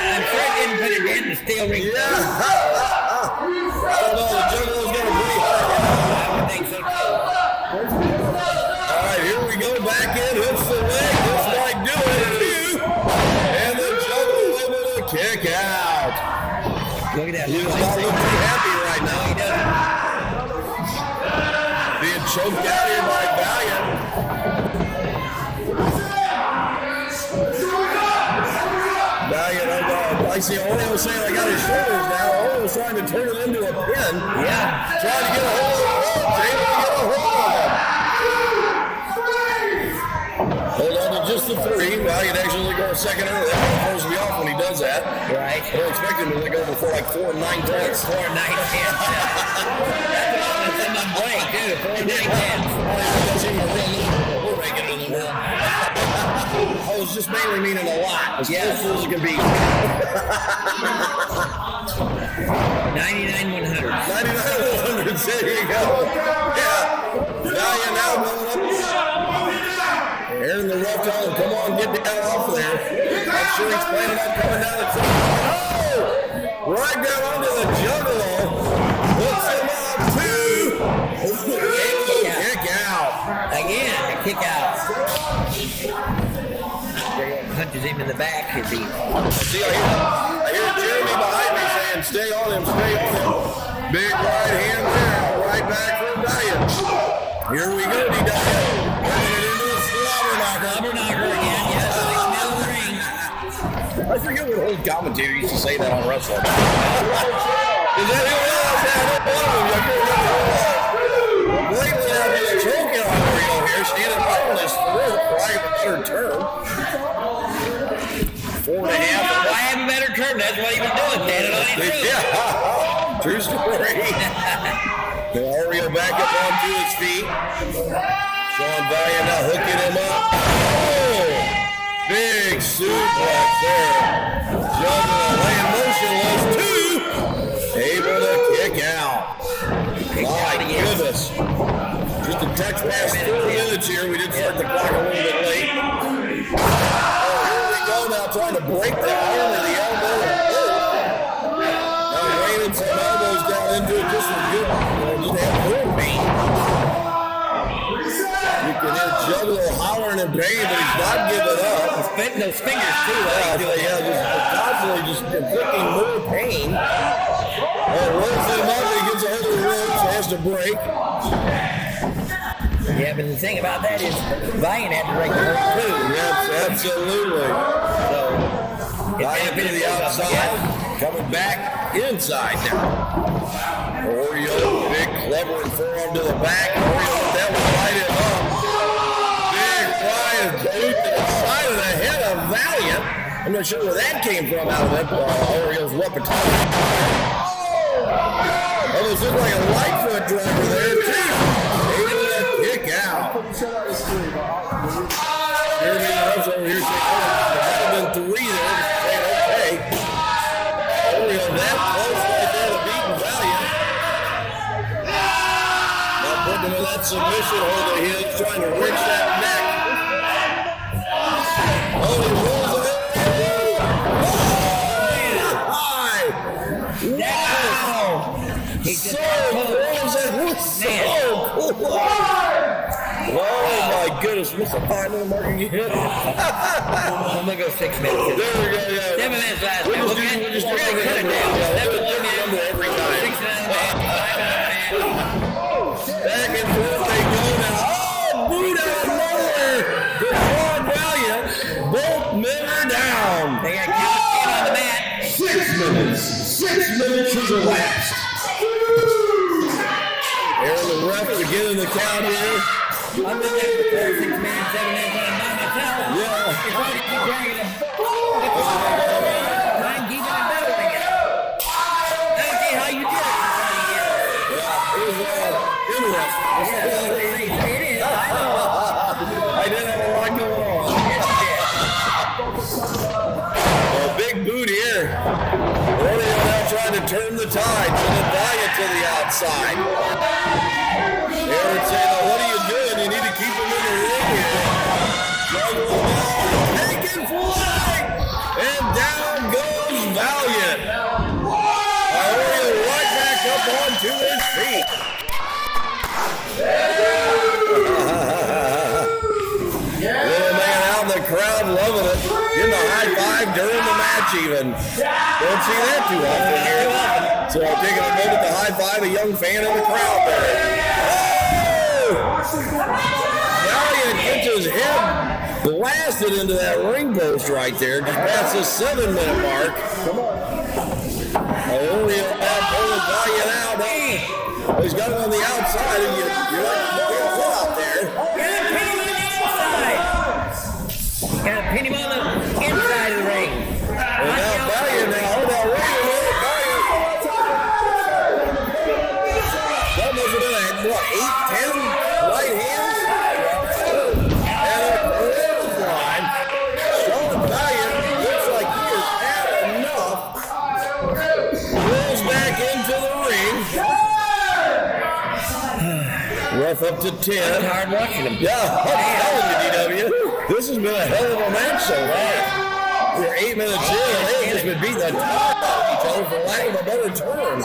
I'm sure he didn't put it in the steel ring. Yeah! I don't know, the Juggalo's getting pretty hard. I would think so too. Alright, here we go, back in, hits the leg, just like do it. And the Juggalo able to kick out. Look at that. He does not look too happy right now. He doesn't. Being choked out here by Valiant. Valiant, I see Oreo saying I got his shoulders now. Oreo's trying to turn it into a pin. Yeah. Trying to get a hold of it. Able to get a hold of it. Hold on to just the 3. Valiant actually go a second early. That throws me off when he does that. Right. I don't expect him to go before like 4 and 9 tenths. 4 and 9 tenths. That's in my brain too. 4 and 9 tenths. We're making it in the world. I was just mainly meaning a lot. As close as it can be. 99 100. 99 100. There you go. Yeah. Valiant now going up. Aaron the ref telling him, come on, get down off there. I'm sure he's planning on coming down the top. Oh! Right down onto the Juggalo. Hooks him up, 2. Kick out. Again, a kick out. Punches him in the back. See, I hear Jeremy behind me saying, stay on him, stay on him. Big right hand there, right back from Valiant. Here we go, D-Dog. Turning it into a slobber knocker. Slobber knocker again, yes, middle of the ring. I forget what old commentator used to say that on wrestling. Is that who it was? Yeah, I don't know. Lately, I've been choking on Oreo here. She ended up on his throat for lack of a better term. 4.5. Why have a better term? that's what he was doing, standing on his roof. Yeah, true story. Oreo back up onto his feet. Sean Valiant now hooking him up. Oh, big suplex there. Juggalo laying motionless, too. Able to kick out. My goodness. Just a touch past 4 minutes here. We did start the clock a little bit late. Oh, here we go now, trying to break the arm or the elbow. Now raining some elbows down into it just for good. Just have more pain. You can hear Juggalo hollering in pain, but he's not giving up. He's spitting those fingers too. Yeah, just constantly just inflicting more pain. Rolls him up, he gets a hold of the ropes, has to break. Yeah, but the thing about that is Valiant had to break the rope too. Yes, absolutely. So, Valiant to the outside, coming back inside now. Oreo, big clever and forearm to the back. Oreo, that will light him up. Big flying boot to the side of the head of Valiant. I'm not sure where that came from out of that Oreo's weapon. Almost looked like a Lightfoot driver there, too. Able to kick out. Jeremy Love's over here saying, oh, there might have been 3 there. Saying, okay. Oreo that close right there to beating Valiant. Now putting him in that submission hold of his, trying to wrench that neck. Oh, he rolls it in. He's so close, that was so cool. Oh my goodness, Mr. Pine mark again. I'm gonna go 6 minutes. There we go, yeah. 7 minutes last time. We'll just cut it down. Number every time. 6 minutes. Back and forth they go now. Oh, boot out of nowhere. Good Sean Valiant. Both men are down. They got Kevin on the mat. 6 minutes. 6 minutes has elapsed. Aaron, the ref, beginning the count here. I've been there before 6 minutes, 7 minutes, and by myself. Yeah. It's hard to keep dragging it. I'm keeping it better again. I don't see how you did it. Yeah, it was interesting. It is, I know. I did have a lot going on. Well, big boot here. Oreo now trying to turn the tide, sending Valiant to the outside. Aaron saying, now what are you doing? You need to keep him in the ring here. Juggalo now taking flight. And down goes Valiant. Oreo right back up onto his feet. Little man out in the crowd loving it. Getting a high five during the match even. Don't see that too often here. So taking a moment to high five a young fan in the crowd there. Valiant gets his head blasted into that ring post right there, just past the 7-minute mark. Come on. Oreo now pulling Valiant out. He's got him on the outside, and you're like, what's out there? Gotta pin him on the inside of the ring. And now Valiant now, hold on, wait a minute, Valiant. That must have been what, 8, 10 right hands? And a clothesline. Sean Valiant looks like he has had enough. Rolls back into the ring. Ref up to 10. It's hard watching him. Yeah, I'm telling you, DW. This has been a hell of a match so far. We're 8 minutes in, and they've just been beating the tar out of each other for lack of a better term.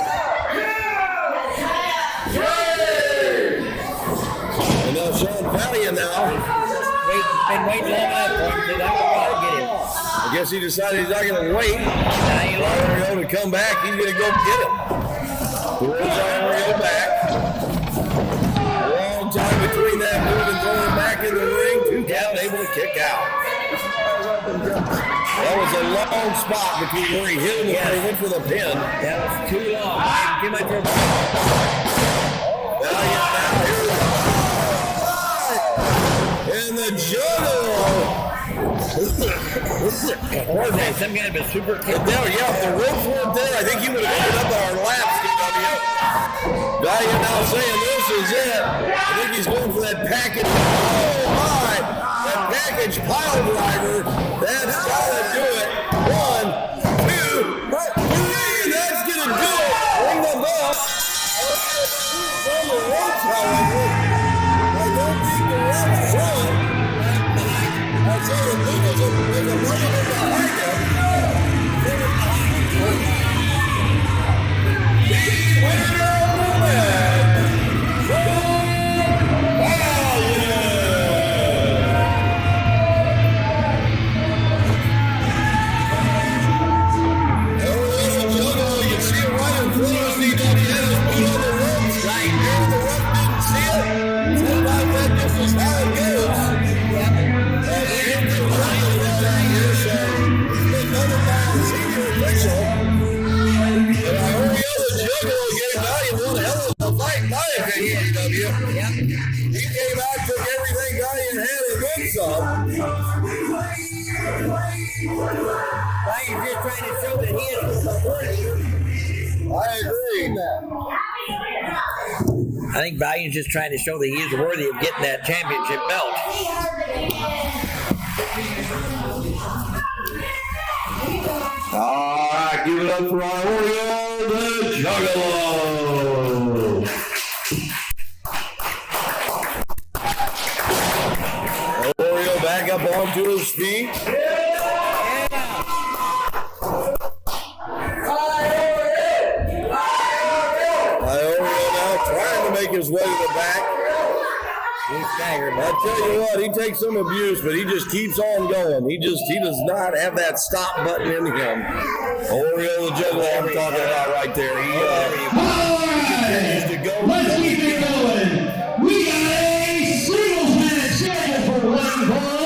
And now Sean Valiant now. Been waiting long enough for him to get him. I guess he decided he's not going to wait. Oreo to come back, he's going to go get him. Throws Oreo back. Long time between that move and throwing back in the ring. 2 count, able to kick out. That was a long spot between where he hit him and where he went for the pin. That was too long. Too much room. Valiant now here. And the Juggalo Or is that some kind of a super kick? There, yeah, if the ropes weren't there, I think he would have ended up on our laps, DW. Valiant now saying this is it. I think he's going for that package. Oh, my. That package pile driver. That's got to do it. 1, 2, 3. That's going to do it. Bring them up. From the ropes, however. I don't think the ropes show it. I say that there's a money behind him. The winner of the match, Juggalo, you can see it right in front of us, DWS. Put on the ropes. Right here, the ref didn't see it. Sometimes that just is how it goes. He came out, took everything Valiant had and then some. Valiant's just trying to show that he is worthy. I agree. I think Valiant's just trying to show that he is worthy of getting that championship belt. All right, give it up for our Oreo, the Juggalo. Oreo back up onto his feet. Oreo now trying to make his way to the back. I tell you what, he takes some abuse, but he just keeps on going. He does not have that stop button in him. Oreo the Juggalo I'm talking about right there. He continues to go. Let's keep it going. We got a singles match scheduled for one ball,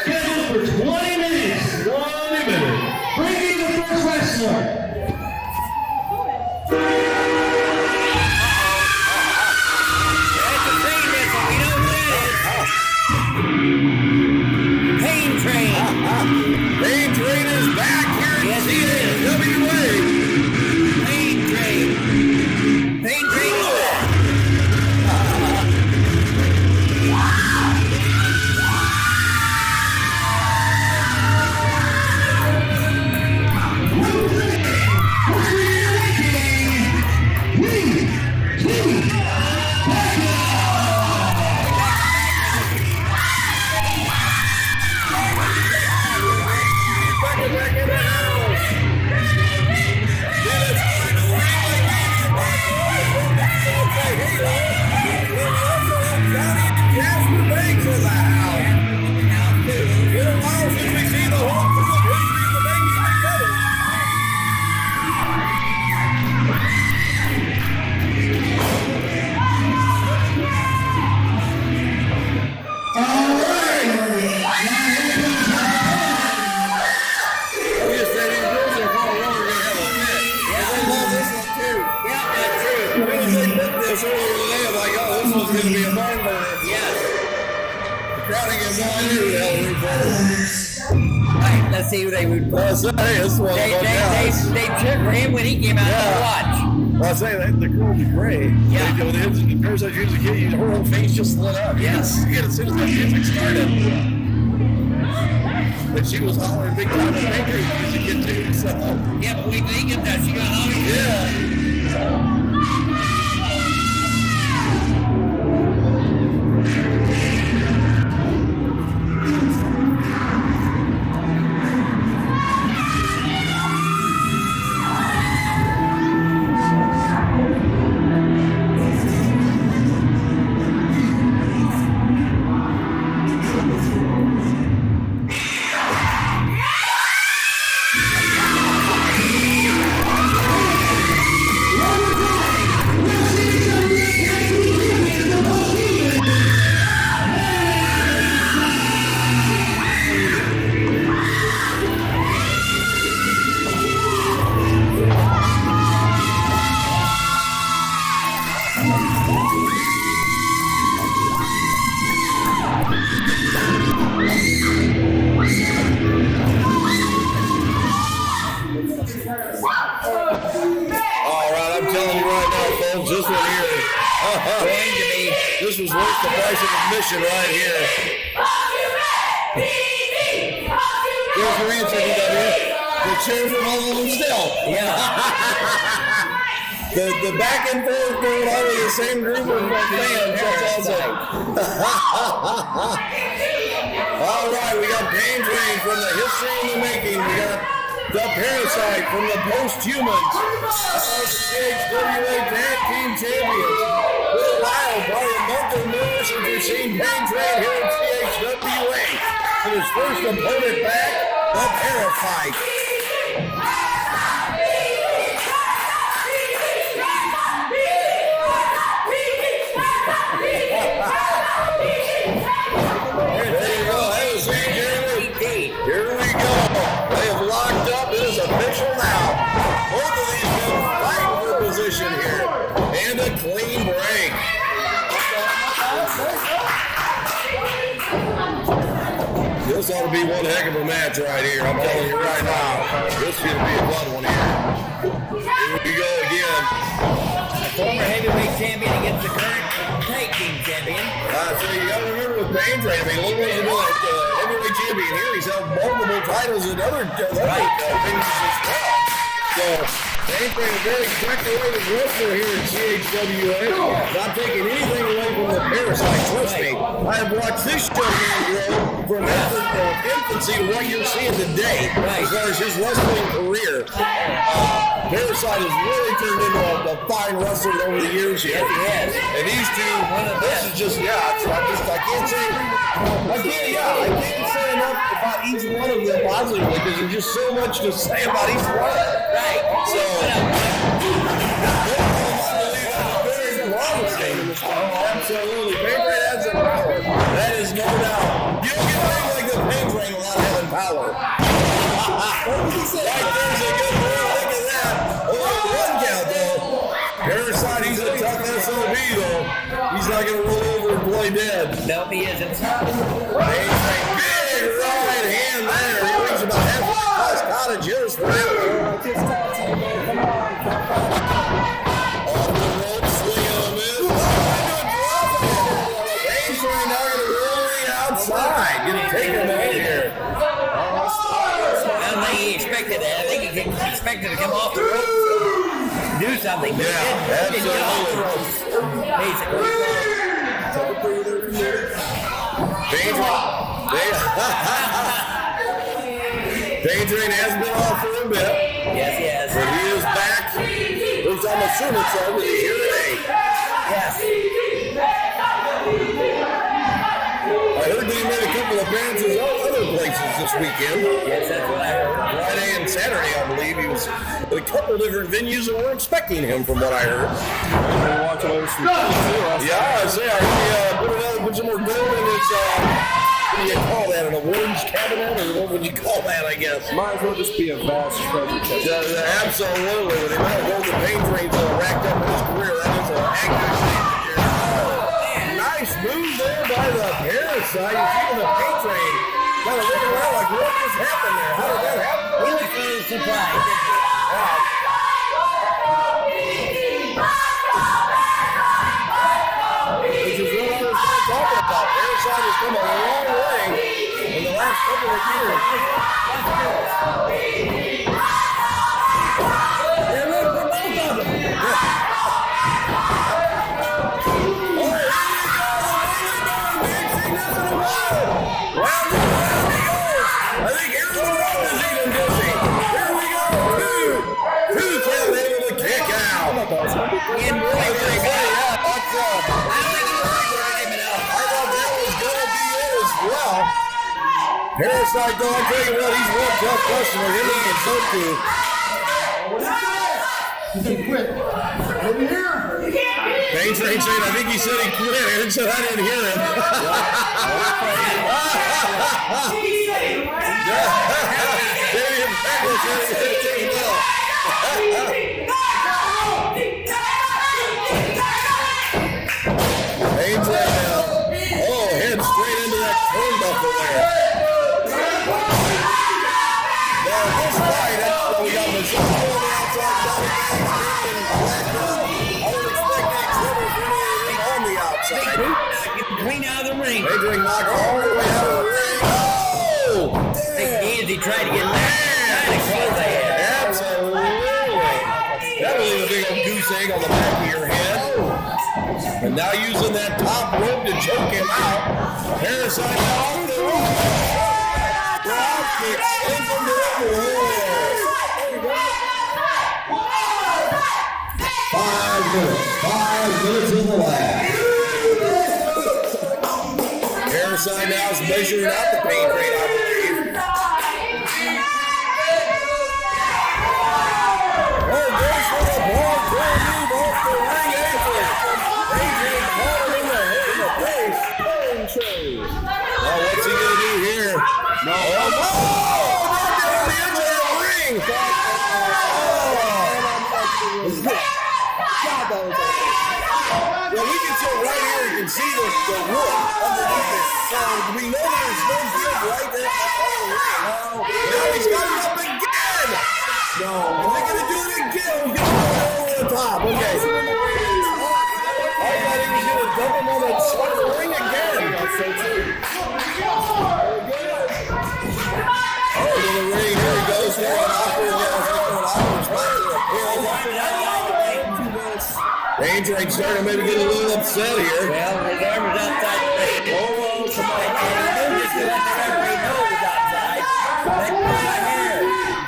scheduled for 20 minutes. 1 minute. Bring in the first wrestler. Pain Train. Pain Train is back here. Yes, he is. WA. Pain Train. Pain Train is back. Let's see who they would put. They took for him when he came out to watch. Well, I say that the girl was great. Yeah. The Parasite music hit, her whole face just lit up. Yes. As soon as the music started. But she was hollering big time at Bakery music hit too. So. Yeah, but we think of that. She got hollering. Yeah. All right, I'm telling you right now, folks, this one here, this was worth the price of admission right here. There's your answer, DW. The chair from all of them still. Yeah. The back and forth going on with the same group of fans. That's awesome. All right, we got Pain Train from the history in the making. We got the Parasite from the Post-Humans. CHWA Tag Team Champions. With a while, probably a month or more since we've seen Pain Train here at CHWA. And his first opponent back, the Parasite. Here we go. They have locked up. It is official now. Both of these men fighting for position here. And a clean break. This ought to be one heck of a match right here. I'm telling you right now. This is going to be a fun one here. Here we go again. Former heavyweight champion against the current tag team champion. So you got to remember with Pain Train, I mean, a little ways ago, that heavyweight champion here, he's held multiple titles in other things as well. So Pain Train, a very decorated wrestler here in CHWA, not taking anything away from the Parasite. Trust me, I have watched this young man grow from infancy to what you're seeing today as far as his wrestling career. Parasite has really turned into a fine wrestler over the years here. Yes, And these two, this is just, I can't say enough about each one of them positively because there's just so much to say about each one. Right. So, very promising. Absolutely. Pain Train has some power. That is no doubt. You don't get things like the Pain Train without having power. Right there's a good word. Look at that. Only one count, though. Parasite, he's a tough SOB, though. He's not going to roll over and play dead. No, he isn't. Pain Train, big right hand there. He reaches about halfway across Cottage. Here's for him. Off the rope, swing and a miss. Pain Train now going to roll the outside. Going to take him out here. I don't think he expected that. I think he expected to come off the rope, do something, but he didn't get off the ropes. Basically. Pain Train has been off for a bit. Yes, he has. But he is back. Which I'm assuming so with the here today. Yes. I heard that he made a couple of appearances other places this weekend. Yes, that's what I heard. Friday and Saturday, I believe. He was at a couple different venues that were expecting him, from what I heard. Yeah, I say, I heard put some more gold in his, what do you call that, an awards cabinet, or what would you call that, I guess? Might as well just be a vast treasure chest. Absolutely. With the amount of gold and Pain Trains racked up in his career, that is an accurate statement here. Nice move there by the Parasite. You're keeping the Pain Train kind of looking around like, what just happened there? How did that happen? He was really surprised. Which is what I was talking about. Parasite has come a long way in the last couple of years. They're looking for both of them. I think everyone is even dizzy. Here we go. Two count able to kick out. I thought that was going to be it as well. Parasite, though, I'll tell you what, he's one tough customer. Him and Soku. Pain Train saying, I think he said he quit. Aaron said I didn't hear him. Damian Beckles said he said it taken well. Pain Train now. Oh, head straight into that turnbuckle there. Now, this fight, we got Michelle on the outside. Parasite. Clean out of the ring. Adrian knocked all the way out of the ring. Oh! He tried to get Absolutely. That was a big old goose egg on the back of your head. And now using that top rope to choke him out. Parasite off the rope. Drop kick into the floor. 5 minutes in the last. Parasite now is measuring out the pain rate, I believe. Oh, goes for the ball, move off the ring apron. Adrian caught him in the face. Now what's he gonna do here? No. Oh, knocked down on the edge of the ring. Well, we can tell right here, you can see the wood underneath it. So we know there's no good right there on the ring. Now he's got it up again. No. And they're going to do it again. He's going to go over the top. Okay. I thought he was going to dump him on the side of the ring again. Oh, to the ring. Here he goes. Adrian starting to maybe get a little upset here. Well, his arm is outside the ring. Oh, somebody knows it's good. Everybody knows it's outside.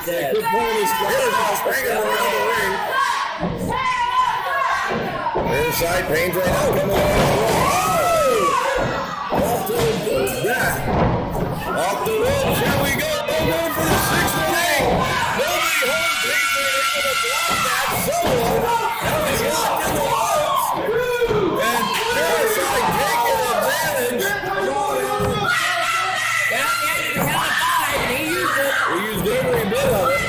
Good point is Parasite banging around the ring. Parasite, pain drain out, coming on. Oh! Off to the back. Off the ropes, here we go. Going for the 6 ring. Nobody holds Adrian able to block that. Someone is locked in the ropes. And Parasite taking advantage. He used every bit of it.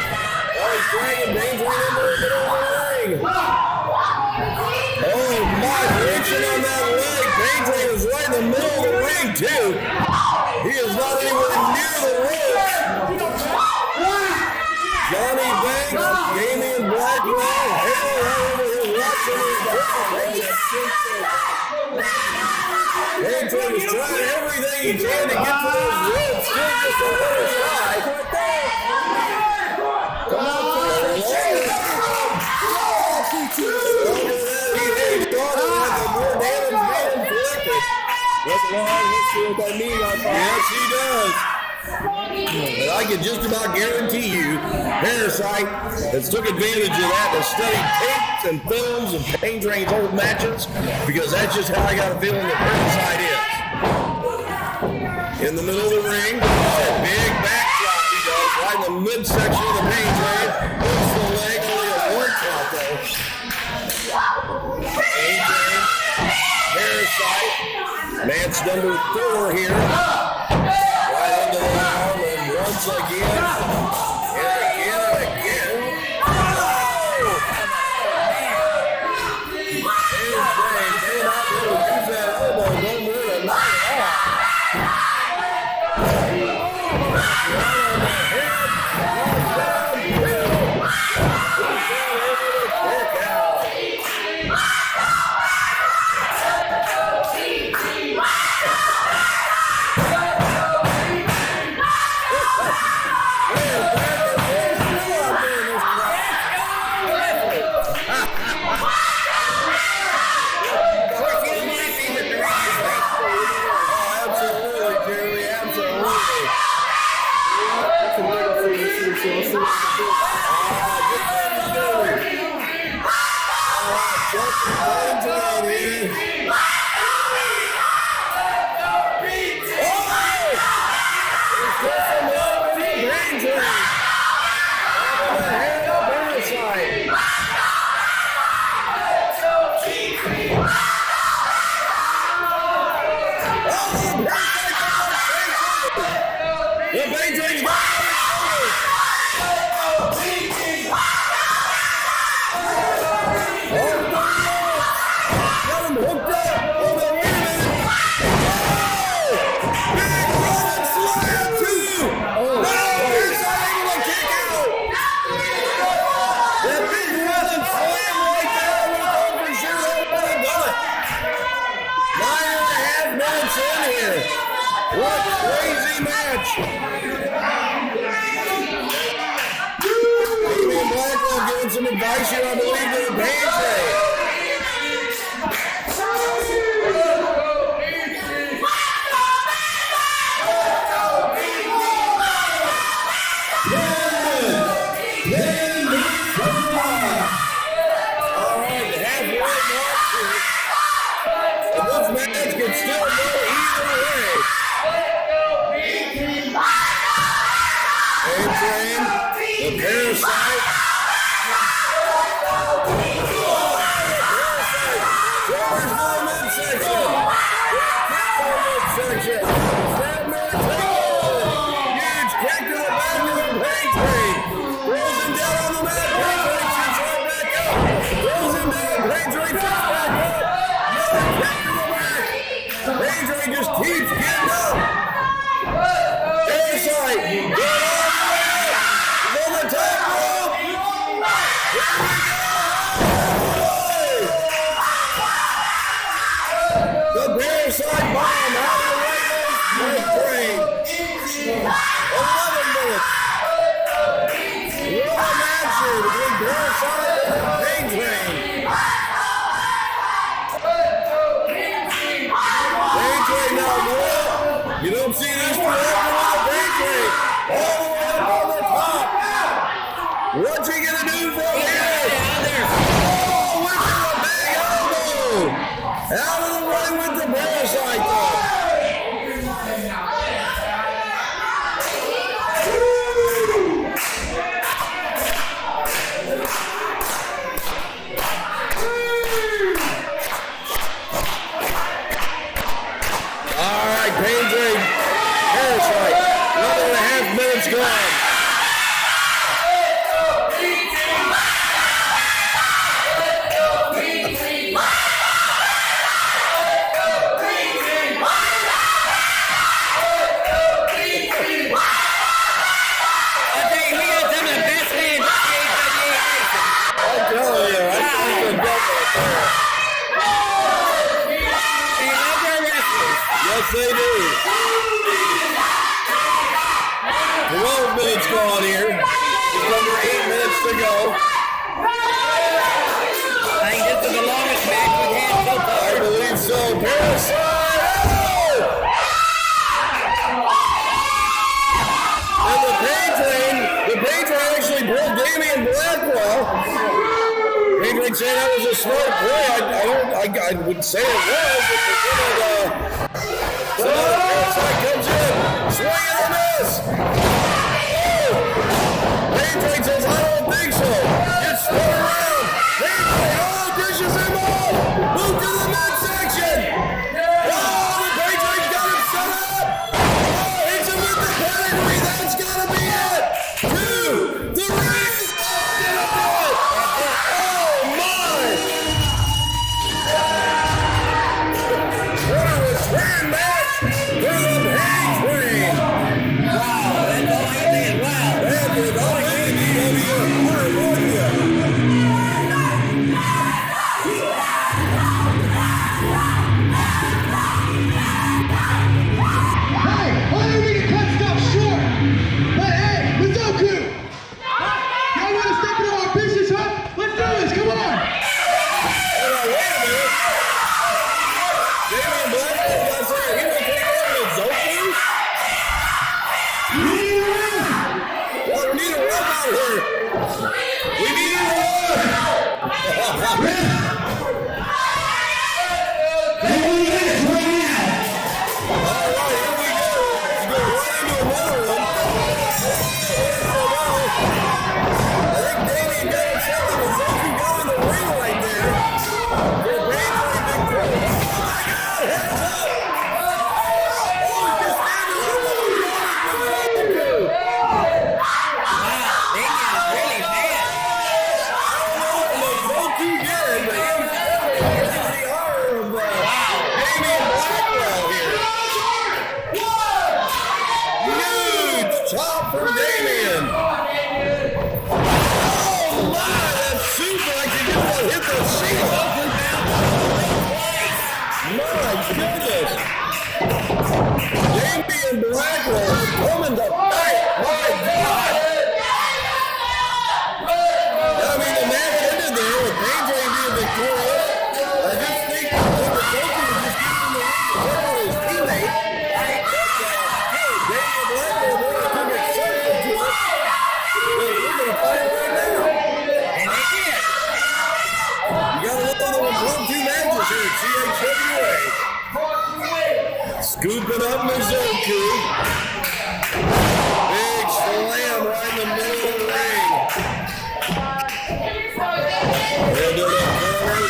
Now he's dragging Adrian into the middle of the ring. Oh my, reaching on that leg. Adrian is right in the middle of the ring too. He is not anywhere near the ropes. Johnny Banks, Damian Blackwell, Harold over here watching his Adrian is trying everything he can to get to those ropes. Still just a little shy. Come on, Yes, he does. And I can just about guarantee you, Parasite has took advantage of that to study tapes and films and Pain Drain's old matches, because that's just how I got a feeling that Parasite is. In the middle of the ring, that big backdrop he does, right in the midsection of the Pain Drain. Puts the leg, only a 1 count though. Pain Drain, Parasite, Man's number 4 here. Right into the arm and once again. And again and again. Oh! Pain Drain came out there to use that elbow. Don't move it, knock it off. icing, I believe, to the pain train. All right, the halfway mark here. This match can still go either way. A-Train, the Parasite. George the midsection. Midsection. Huge kick to the back of the pain train. Throws him down on the mat. Pain train shoots right back up. Throws him down. Pain train shoots back up. Another kick to the back. Pain train just keeps getting up. Parasite. Good on the on the top rope. Here we go. The Parasite bomb out of the right train. 11 minutes. What an action between Parasite and the Pain Train. Pain Train now, boy. You don't see this one happen with the Pain Train. All the way up on the top. What's he gonna do from here? Oh, with a big elbow. Out of the way with the Parasite though. All right, Pain Train, Parasite, 11.5 minutes gone. Yes, they do. 12 minutes gone here. Just under 8 minutes to go. I think this is the longest match we've had so far. I believe so. Parasite! And the Pain Train actually pulled Damian Blackwell. Pain Train saying that was a smart play. I would say it was, but so Parasite comes in, swing and a miss. Pain Train says, I don't think so. Gets spun around. Pain Train, dishes him off. Move to the midsection. The Pain Train's got him set up. Hits him with the pedigree. That's got to be it. 2, 3. Oh, my. What a return match for the Pain Train. Wow, that's all I did. Wow. That is all Hey, I don't mean to cut stuff short, but hey, Mizoku! Y'all want to step into our business, huh? Let's do this, come on! Hold on, wait a minute. Damian Blackwell got there. He will take over the Zoku? Well, we need a run out here. We need a run. All right, here we go. Let's go right into another one. I think Damian got himself and the Zoku got in the ring right there. For Pain Train victory. Oh my God, heads up. Oh, he's just standing there. Damien is really mad. Zoku did, but he was the honor of Damian Blackwell here. Huge chop from Damian. Oh my, that suplex, he just about hit the ceiling. My goodness. Damian Blackwell is coming to fight. My God. I mean, the match match here at CHWA. Scooping up Mizoku. Big slam right in the middle of the ring. Into the corner.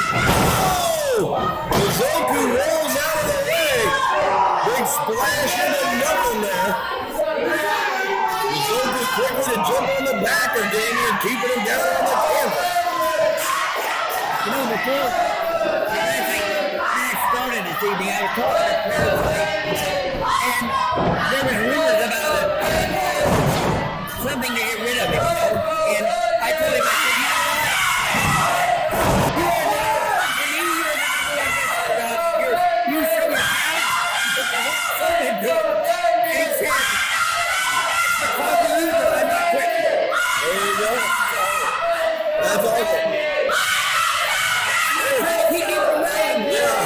Oh! Mizoku rolls out of the ring. Big splash into nothing there. Mizoku quickly to jump on the back of Damien, keeping him down on the camera. You know, before match started this evening, I was talking to Parasite, and there was rumors about something to get rid of him, and I told him, I said, you show your talent, but the whole thing is good. And he said, because of you, I'm not quitting. There you go. That's awesome. Keep him around. Yeah,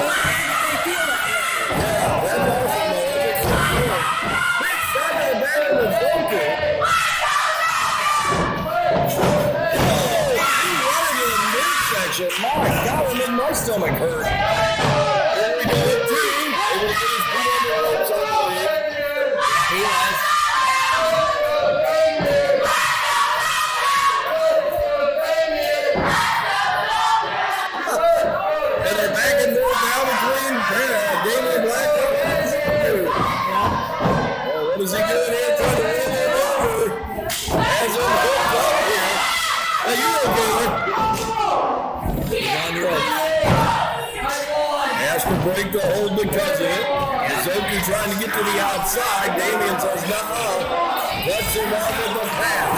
that's awesome, though. Big shot to the back of Mizoku. My God, it made my stomach hurt. There we go, the team. Able to get his feet on the ropes, I believe. He was. And they're back and forth now between Damien Blackwell and Mizoku. Oh, what is he doing here? Trying to roll him over. Has him hooked up here. Now, you know, Gamer. Has to break the hold because of it. Mizoku trying to get to the outside. Damien says no. Cuts him off with the pass.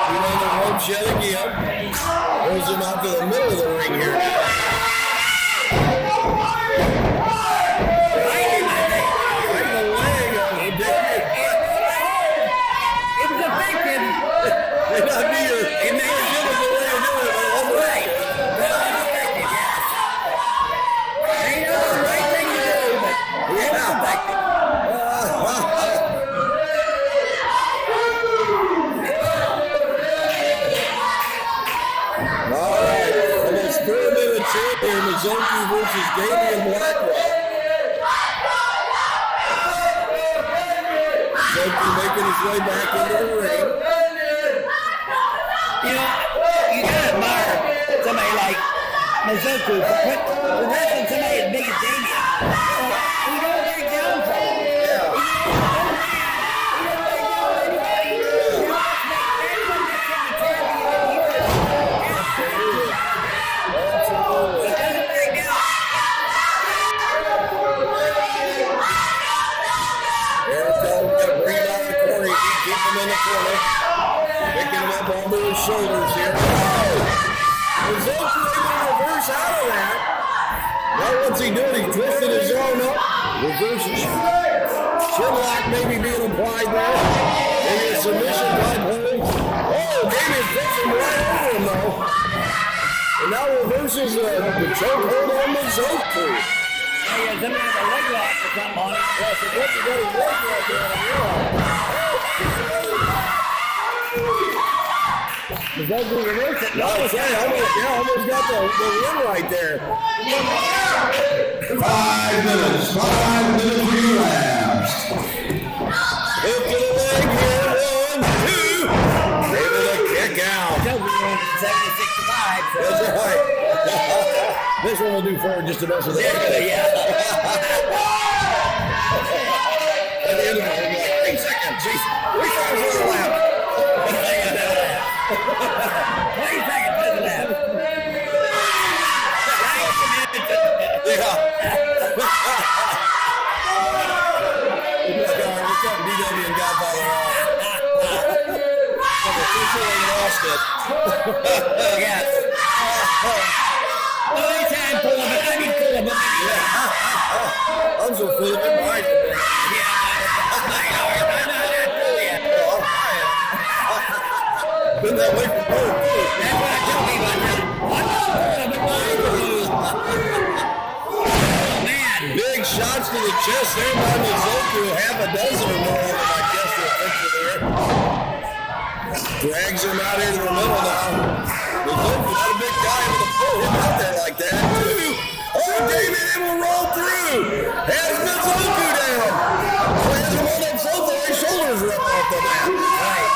He's on the ropes yet again. Pulls him out to the middle of the ring here. It may not be your typical way of doing it, but it wasn't right. Ain't the right thing to do, but Yeah. All right, and it's tournament champion Mizoku versus Damien Blackwell. Mizoku making his way back into the ring. you know, you gotta admire somebody like Mizoku for wrestling somebody as big as Damien. He don't break down for him. Keep him in the corner. Picking him up onto his shoulders here. Mizoku able to reverse out of that. Now what's he doing? He's twisting his arm up. Reverses. Shinlock maybe being applied there. Maybe a submission type hold. Oh, Damien puts him right over him though. And now reverses the choke hold on Mizoku. Somebody has a leg lock or something on it. Yes, it looks like he's leg lock there. Mizoku reversed it. No, it's right. Almost got the win right there. 5 minutes. 5 minutes relapsed. Hook to the leg here. 1, 2. Able to kick out. Mizoku won 70-65. That's right. This one will do for just the rest of the day. Yeah. At the end of it, we'll be like, 3 seconds. Jeez. 3 seconds on the lap. 20 seconds to the left. Yeah. We cut DW and Godfather off. But officially lost it. Yes. Anytime pull him, I mean pull him. I'm so full of it. Been that way for both. That's what I tell people. Oh, man. Big shots to the chest there by Mizoku. Half a dozen or more, I guess. Drags him out here to the middle now. Mizzouku, not a big guy, able to pull him out there like that. Oh, David able to roll through. Has Mizzouku down. Plans him on up so far, his shoulders are up off the mat. Right.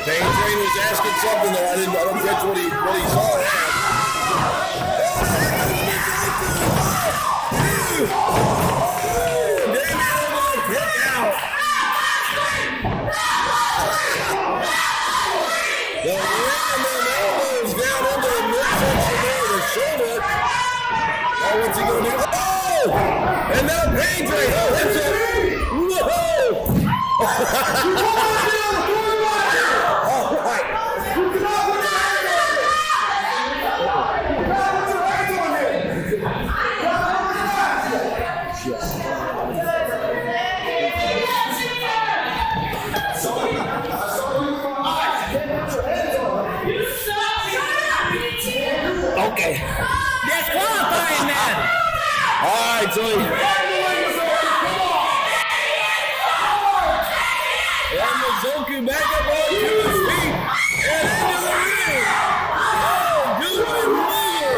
Pain Train was asking something there. I don't catch what he saw there. The rim and elbows down into the midsection there of the shoulder. Now what's he going to do? Oh! And now Pain Train. Oh, that's it. Whoa! All right. Okay. Disqualifying man. All right, so and Mizzouku back up on to his feet and into the ring. Oh, good and moving.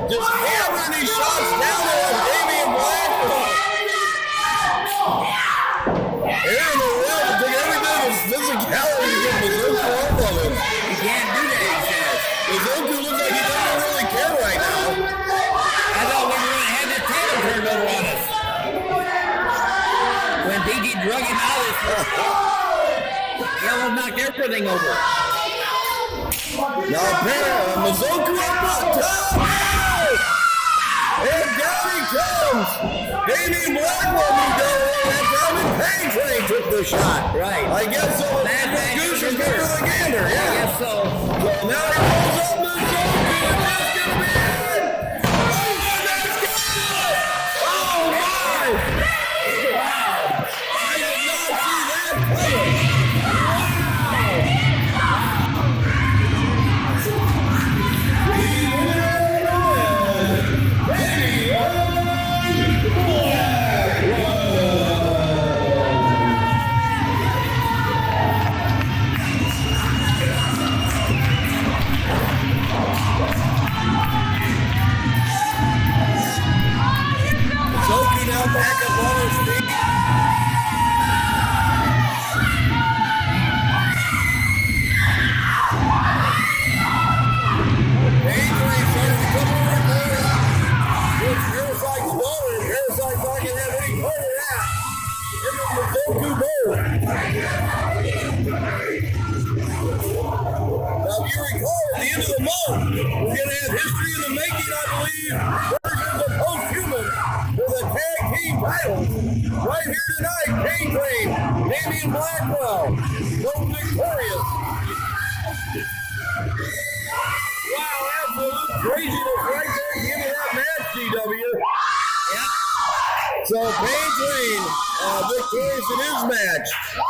Just hammering these shots down on Damian Blackwell. Here in the ring, take every bit of his physicality to get Mizzouku off of him. He can't do that, he says. Mizzouku looks like he doesn't really care right now. I thought we were going to have this table turned over on us. When DG drug him out, he almost knocked everything over. Now, Mizzouku up on top. And down he comes. Damian Blackwell moved down that time, and Pain Train took the shot. Right. I guess so. That Goose is better than Gander. Yeah. I guess so. So now he rolls up Mizzouku, and that's going to be it. Oh, that's good. Oh, my. Wow. I did not see that coming. Mizzouku now back up on his feet. Pain Train starting to come over the corner. It's Parasite's daughter, and Parasite's not going to have any part of that. In the Mizzouku bowl. Now, if you recall, at the end of the month, we're going to have history in the making, I believe, versions of Post-Human for the tag team titles. Right here tonight, Pain Train, Damian Blackwell, both victorious. Wow, absolute craziness right there at the end of that match, DW. Yep. So Pain Train victorious in his match.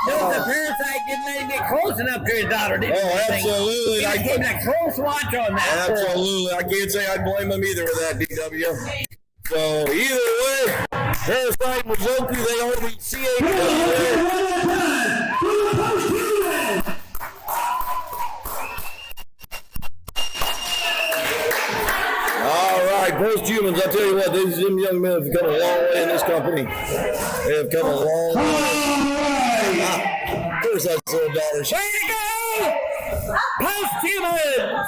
No, the Parasite didn't let him get close enough to his daughter, did he? Oh, absolutely. He gave him a close watch on that. Absolutely. I can't say I blame him either with that, DW. So either way, Parasite and Mizzouku, they only CHW. All right, Post-Humans, I tell you what, these young men have come a long way in this company. They have come a long way. Parasite's little daughter. Way to go! Post-Humans!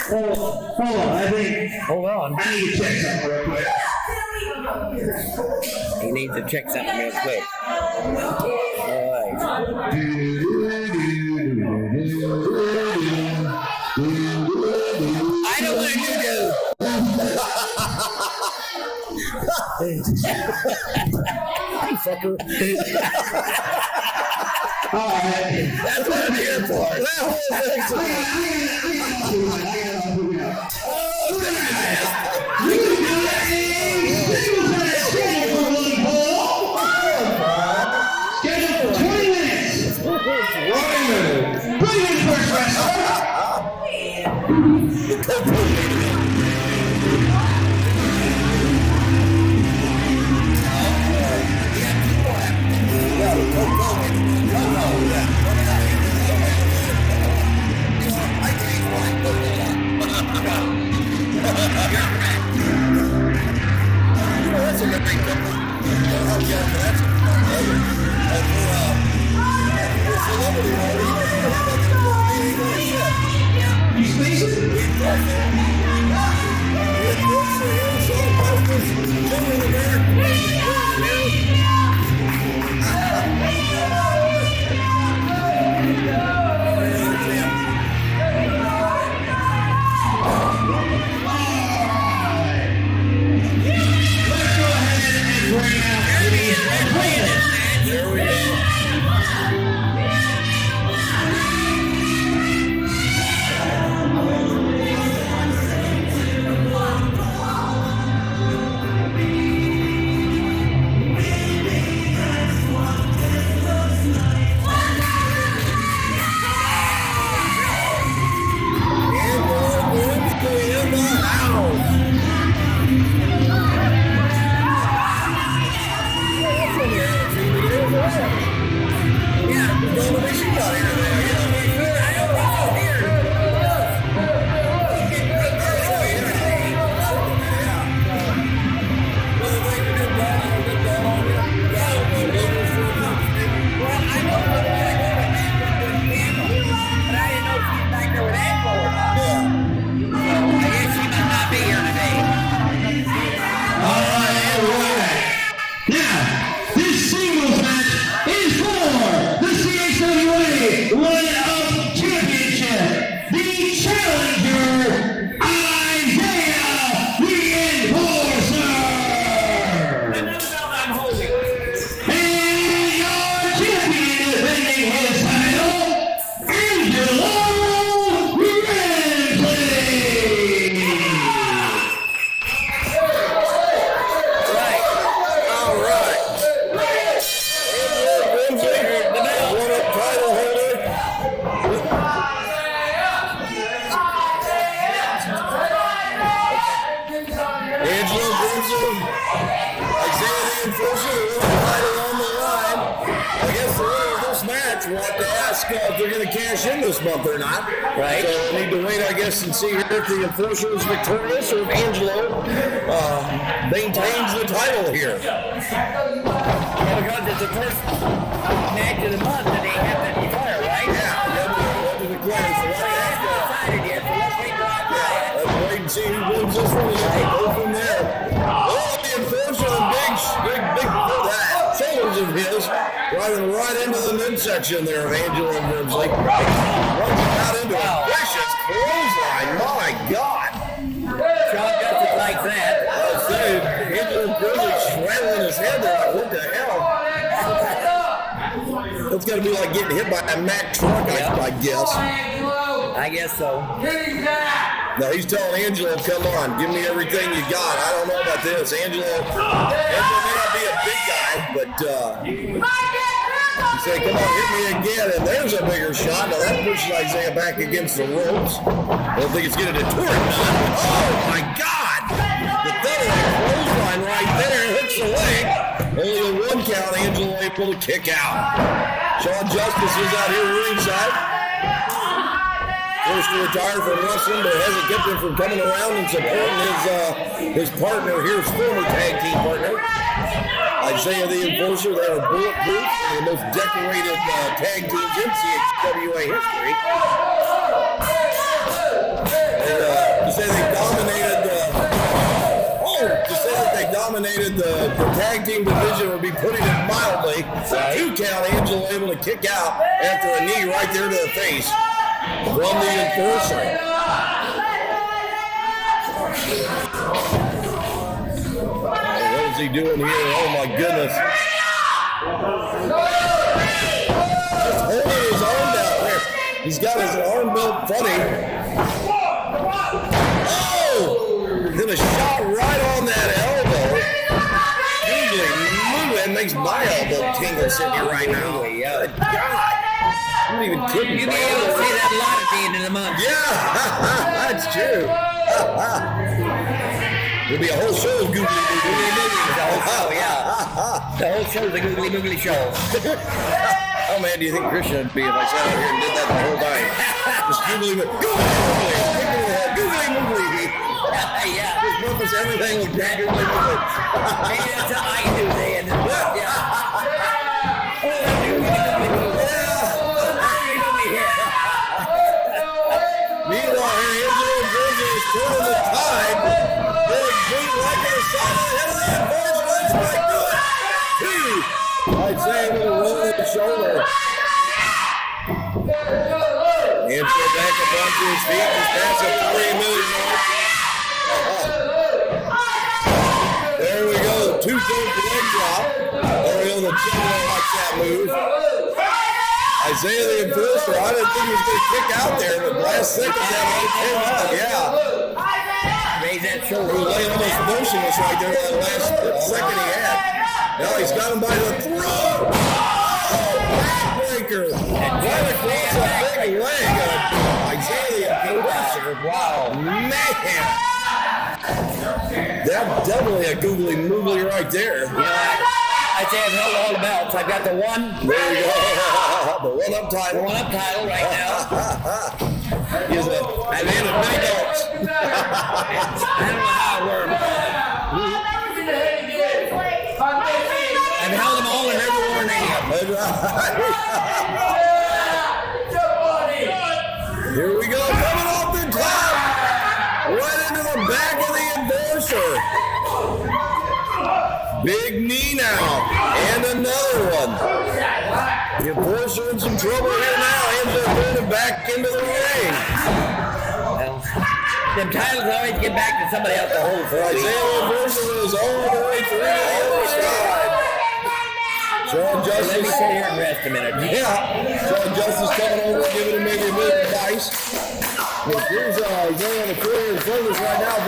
Hold on, I think. Hold on. I need to check something real quick. He needs to check something real quick. All right. I don't want to do. Hey, fucker. All right. That's what I'm here for. That whole thing's Scheduled for 20 minutes. Bring in the first wrestler. If they're going to cash in this month or not. Right. So we need to wait, I guess, and see if the Enforcer is victorious or if Angelo maintains the title here. Yeah, because it's the first match of the month that they have to declare, right? Yeah, to declare. So that's not decided yet, so let's wait till after that. Let's wait and see who wins this one and go from there. Oh, the Enforcer, big shoulders of his, driving right into the midsection there of Angelo and Grimsley. Runs out into a vicious clothesline. My God. Sean Justice like that. I say, Angelo Grimsley straddling his head there. Like, what the hell? That's got to be like getting hit by a Mack truck, I guess. I guess so. No, he's telling Angelo, come on, give me everything you got. I don't know about this. Angelo may not be a big guy, but he said, come on, hit me again. And there's a bigger shot. Now that pushes Isaiah back against the ropes. I don't think it's going to deter him. Oh, my God. The featherweight clothesline right there hits the leg. Only a one count, Angelo able to kick out. Sean Justice is out here ringside. Forced to retire from wrestling, but it hasn't kept him from coming around and supporting his partner, his former tag team partner. Isaiah the Enforcer, they are bulletproof, one of the most decorated tag teams in CHWA history. And to say they dominated the tag team division would be putting it mildly. 2 count, Angelo able to kick out after a knee right there to the face from the Enforcer. What is he doing here? Oh my goodness. Just holding his arm down there. He's got his arm built funny. Oh! Then a shot right on that elbow. Usually that makes my elbow tingle sitting here right now. God. I'm not even kidding. You'll be able to see that a lot at the end of the month. Yeah, I That's true. There'll be a whole show of googly moogly. The whole show, yeah. The whole show's a googly moogly show. How mad do you think Christian would be if I sat out here and did that the whole time? Just googly moogly. Googly moogly. Yeah. Just purpose everything with googly moogly. Maybe that's something I can do, Dan. Yeah. Meanwhile, here Angelo Grizzly is turning the tide. Big boot right to the side of the head of the enforcement. Strike to it. Two. I'd say a little roll of the shoulder. Angelo back up onto his feet. Just past a 3 million mark. There we go. 2-thirds leg drop. Oriole the Juggalo likes that move. Isaiah the Enforcer, I didn't think he was going to kick out there, but last second that one came out. Yeah. Raise that shoulder. He was laying almost motionless right there that last second he had. Now he's got him by the throat. Oh, backbreaker. Right across that big leg of Isaiah the Enforcer. Wow. Man. That's definitely a googly moogly right there. Yeah. I'd say I've held all the belts. I've got the one. There you go. The one-up title. The one-up title right now. He's a man of many belts. I don't know how it works. I've held them all and never worn any of them. Here we go. Coming off the top. Right into the back of the Enforcer. Big knee now, and another one. The Enforcer in some trouble here now. Ends up putting him back into the ring. Well, them titles always get back to somebody else to hold for. Isaiah Enforcer is all the way through to the other side. Sean Justice. Let me sit here and rest a minute. Yeah. Sean Justice coming over, giving him maybe a bit of advice. Well, here's Isaiah on the floor in front of us right now.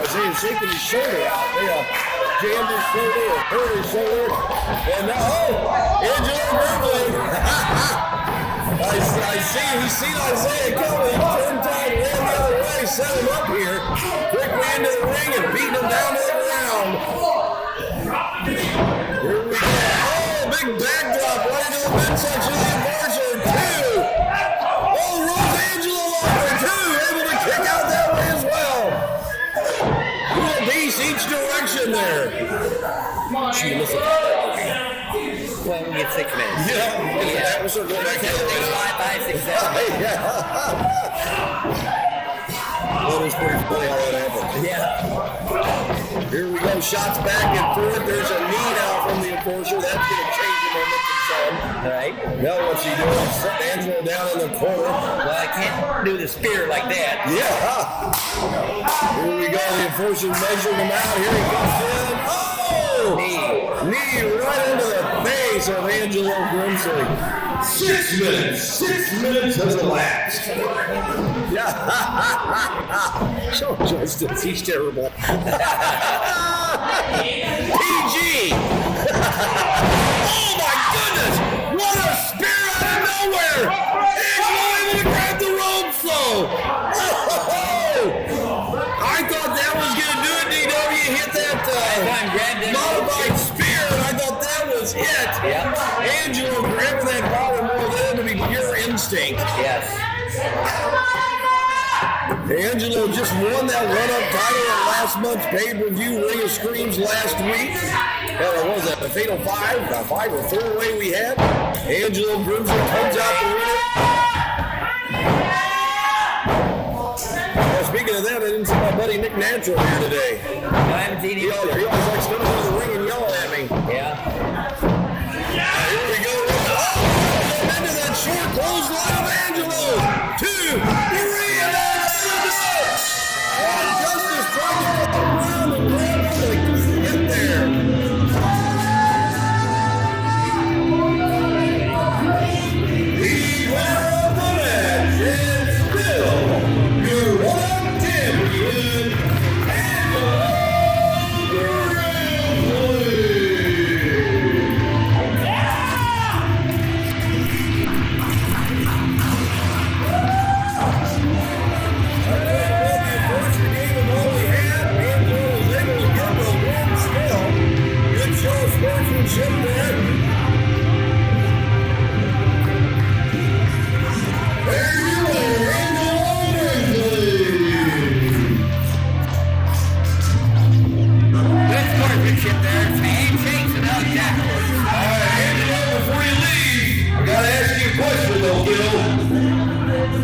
Isaiah shaking his shoulder out. Jammed his shoulder or hurt his shoulder. And now, Angelo Grizzly. I see, he's seen Isaiah coming. He turned tight, ran the other way, set him up here. Quickly into the ring and beating him down to the ground. Here we go. Oh, big backdrop right into the midsection of the Enforcer. Two. Oh, rolls Angelo over two. Able to kick out that way as well. Little piece each direction there. Gee, listen. Well, we get 6 minutes. Yeah. We'll start going back to the 5, 6, 7. That is pretty funny how that happened. Yeah. Here we go. Shots back and forth. There's a knee now from the Enforcer. That's going to change the momentum some. All right. Now what's he doing? Setting Angelo down in the corner. Well, I can't do the spear like that. Yeah. Here we go. The Enforcer measuring him out. Here he comes in. Oh! Knee right into the face of Angelo Grizzly. 6 minutes. 6 minutes has elapsed. Yeah. Show Justice. He's terrible. PG. Oh my goodness! What a spear out of nowhere! Angelo able to grab the rope flow. I thought that was gonna do it. DW hit that modified spear, and I thought that was it. Yeah. Angelo grabbing that bottom more than to be pure instinct. Yes. Angelo just won that run-up title at last month's pay-per-view Ring of Screams last week. What was that, the Fatal 5? The 5 or 4-way we had? Angelo Grizzly comes out the winner. Well, speaking of that, I didn't see my buddy Nick Natural here today. I haven't seen him. He always likes to come into the ring and yelling at me. Yeah. Here we go. Oh, into that short clothesline of Angelo. 2, 3, and Justice trying to come around and grab him, but he couldn't get there. The winner of the match is still your one champion, Angelo Grizzly.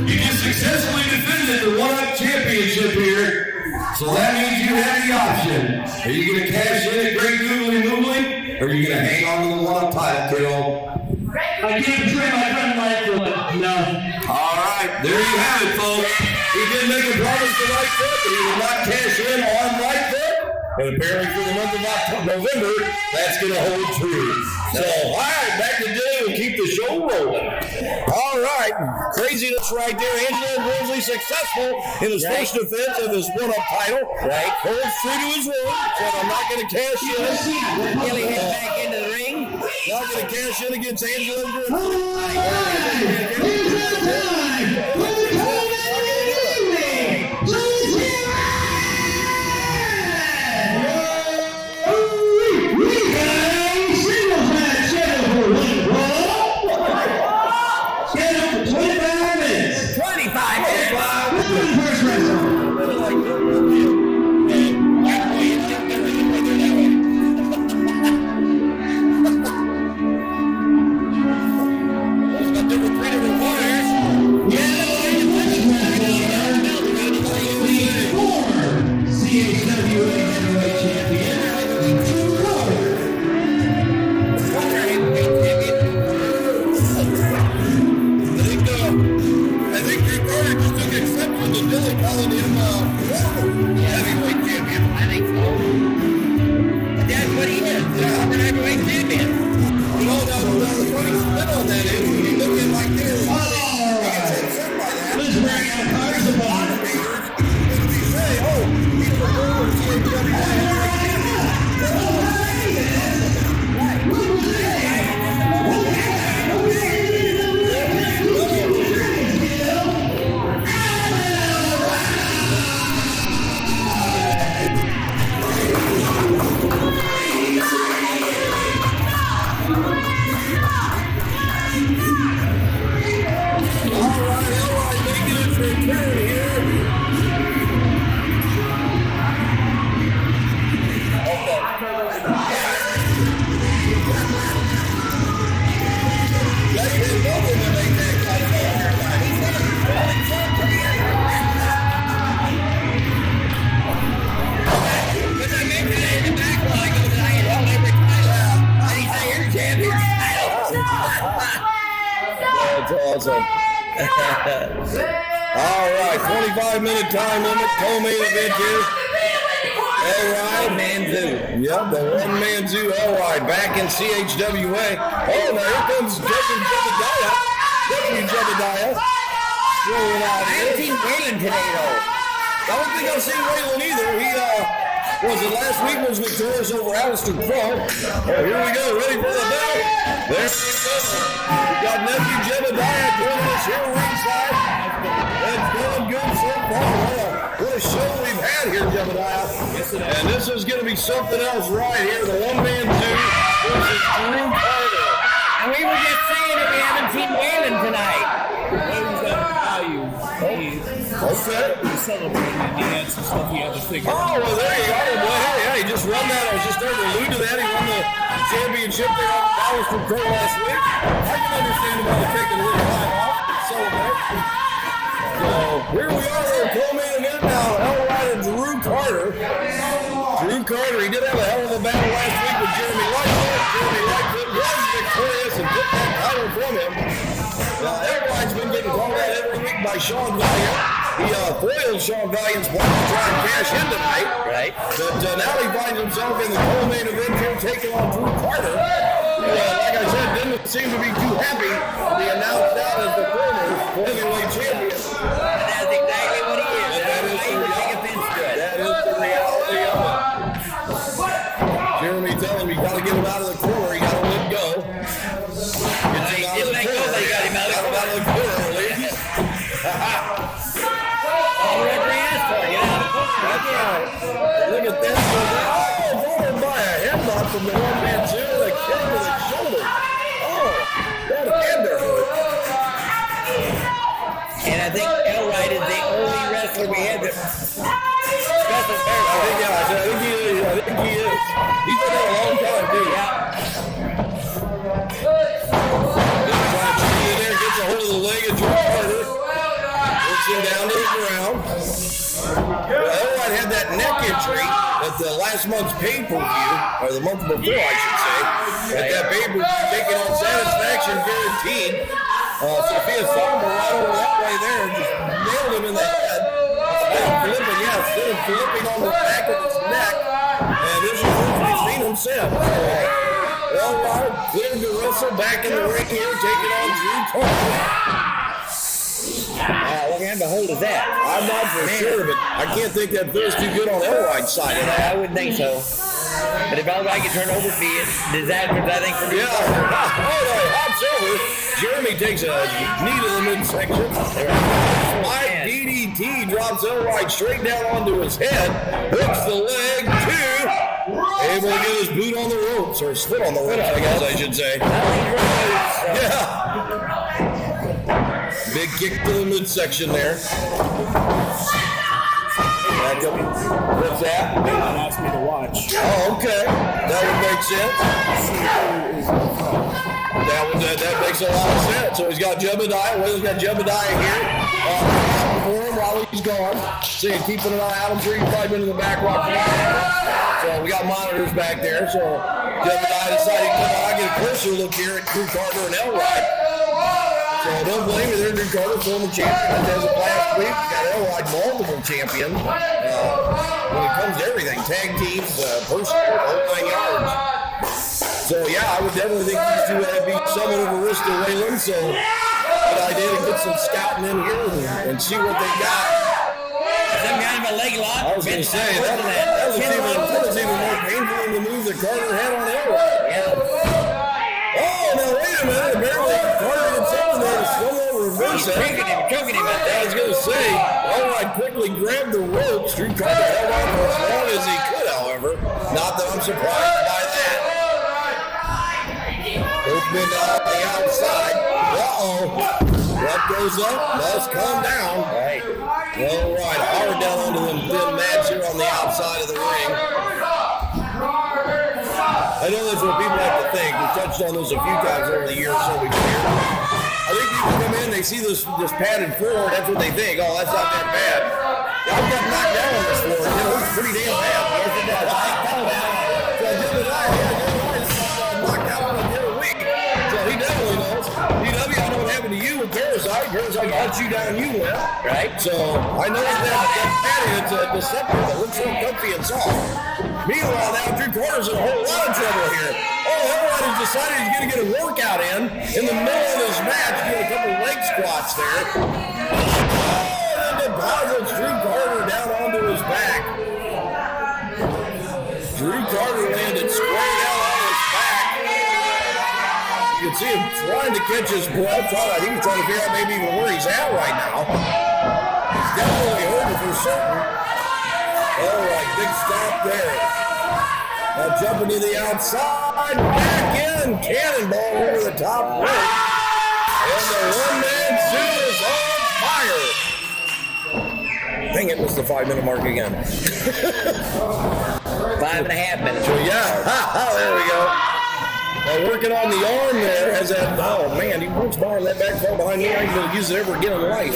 You just successfully defended the one-up championship here. So that means you have the option. Are you going to cash in at Great Googly Moogly? Or are you going to hang on to the one-up title, kiddo? I can't betray my friend Lightfoot. No. All right, there you have it, folks. He did make a promise to Lightfoot, but he would not cash in on Lightfoot. And apparently for the month of November, that's going to hold true. So, all right, back to Dilly. We'll keep the show rolling. All right, craziness right there. Angelo Grizzly successful in his first defense of his one-up title. Right. Holds true to his word. Said, I'm not going to cash in. Dilly head back into the ring. Not going to cash in against Angelo Grizzly. All right, here's the time for the That's awesome. All right, 25-minute time limit, co-main event here. Elride. Man-Zoo. Yep, the one-man zoo Elride back in CHWA. Oh, now here comes Deputy Jebediah. Deputy Jebediah. Rolling out I haven't seen Waylon today, though. I don't think I've seen Waylon either. He, last week was victorious over Alistair Crow. Oh, here we go. Ready for the bell? There we go. We got nephew Jebediah joining us here ringside. It's going good so far. What a show we've had here, Jebediah. And this is going to be something else right here. The one-man zoo versus Drew Carter. And we were just saying that we haven't seen Waylon tonight. Okay. He's celebrating and he had some stuff he had to figure Oh, out. well, there you go. Well, hey, he just won that. I was just starting to allude to that. He won the championship there on Dallas from Crow last week. I can understand about it taking a little time off to celebrate. So, here we are in co-main event now. Elride and Drew Carter. Drew Carter, he did have a hell of a battle last week with Jeremy Lightfoot. Jeremy Lightfoot was victorious and took that title from him. Elride's been getting called out every week by Sean Valiant. He foiled Sean Valiant's plan to try and cash in tonight. Right. But now he finds himself in the co-main event here taking on Drew Carter. Like I said, didn't seem to be too happy to be announced out as the former heavyweight champion. That's exactly what he is. That is the reality of it. Jeremy telling him you got to get him out of the corner. You got to let go. He didn't let go, but he got him out of the corner. All the referee asked for, get out of the corner. That's right. Look at this. Oh, followed by a headlock from the one-man zoo and a kick to the shoulder. Oh, that hand there hurt. And I think Elride is the only wrestler we had that special parasite. I think he is. He's been there a long time, too. There, gets a hold of the leg of Drew Carter. him down to the ground. Elride had that neck injury at the last month's pay-per-view, or the month before, I should say. At that pay-per-view, taking on Satisfaction Guaranteed. Sophia Somber right over that way there, just nailed him in the head. Instead of flipping on the back of his neck. And this is what we've seen him since. Elride cleared to wrestle back in the ring here, taking on Drew Carter. What kind of hold is that? I'm not for sure, but I can't think that feels too good on Elride's side of that. I wouldn't think so. But if Elride can turn over, be it disastrous, I think, for me. Yeah. All right, hops over. Jeremy takes a knee to the midsection. Mike DDT drops Elride straight down onto his head. Hooks the leg, two. Able to get his boot on the ropes, or his foot on the ropes, I guess I should say. Yeah. Big kick to the midsection there. What's that? They asked me to watch. Oh, okay. That would make sense. That makes a lot of sense. So he's got Jebediah. Well, he's got Jebediah here. For him while he's gone. So you're keeping an eye out. I'm sure he's probably been in the back watching. So we got monitors back there. So Jebediah decided to come on, get a closer look here at Drew Carter and Elride. So don't blame me, there's Drew Carter, former champion. As of last week, we got Elride, multiple champion. When it comes to everything, tag teams, personal, whole 9 yards. So yeah, I would definitely think these two have beat somewhat of a risk to Wayland. So good idea to get some scouting in here and see what they got. Some kind of a leg lock. I was going to say, that was even more painful than the move that Carter had on Elride. Yeah. Oh, now wait a minute. Apparently, Carter did something there to slow reverse that. Choking him out there. I was going to say, Elride quickly grabbed the ropes. Drew Carter held on for as long as he could, however. Not that I'm surprised by that. Open on the outside. What goes up must come down. Right. Elride hard down onto them thin mats here on the outside of the ring. I know that's what people have to think. We've touched on this a few times over the years, so we can hear. I think people come in, they see this padded floor, that's what they think. Oh, that's not that bad. I got knocked down on this floor. You know, it's pretty damn bad. Yes, it does. Knocked out on it the other week. So he definitely knows. DW, I know what happened to you with Parasite. Parasite got you down, you went. Right. So I know that padding, it's a deceptive that looks so comfy and soft. Meanwhile, now Drew Carter's in a whole lot of trouble here. Oh, Elride has decided he's going to get a workout in the middle of this match. He had a couple leg squats there. Oh, and deposits Drew Carter down onto his back. Drew Carter landed straight out on his back. You can see him trying to catch his breath. I think he's trying to figure out maybe even where he's at right now. He's definitely hurting for certain. All right, big stop there. Now jumping to the outside, back in, cannonball over the top rope. And the one-man suit is on fire. Dang it, missed the 5-minute mark again. 5.5 minutes. So yeah, there we go. Now working on the arm there as that, oh man, he works behind that back far behind me. I ain't going to use it ever again in life.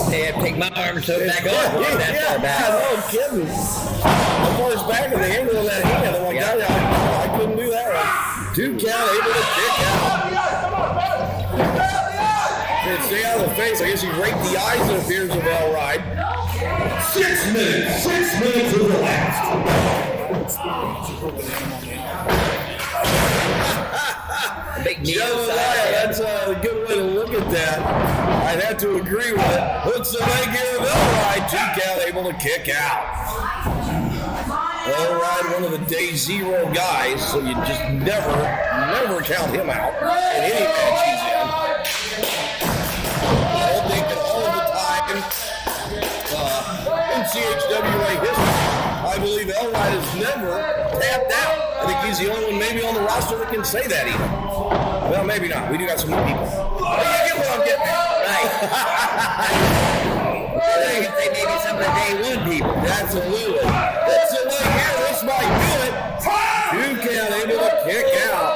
They have to take my arm and sew it back up. Yeah, no kidding. As far as back of the angle of that hand, I'm like, I couldn't do that one. 2 count, able to kick out. Can't stay out of the face. I guess he raked the eyes, it appears, of Elride. 6 minutes. 6 minutes to the last. That's a good way to look at that. I'd have to agree with it. Hooks the leg here of Elride. 2 count, able to kick out. Elride, one of the day 0 guys, so you just never count him out in any match he's in. All the time in CHWA history, I believe Elride has never tapped out. I think he's the only one maybe on the roster that can say that even. Well, maybe not. We do got some new people. But you get what I'm getting at. Right. They can say maybe some of the day 1 people. Absolutely. That's the way here. This might do it. 2 count, able to kick out.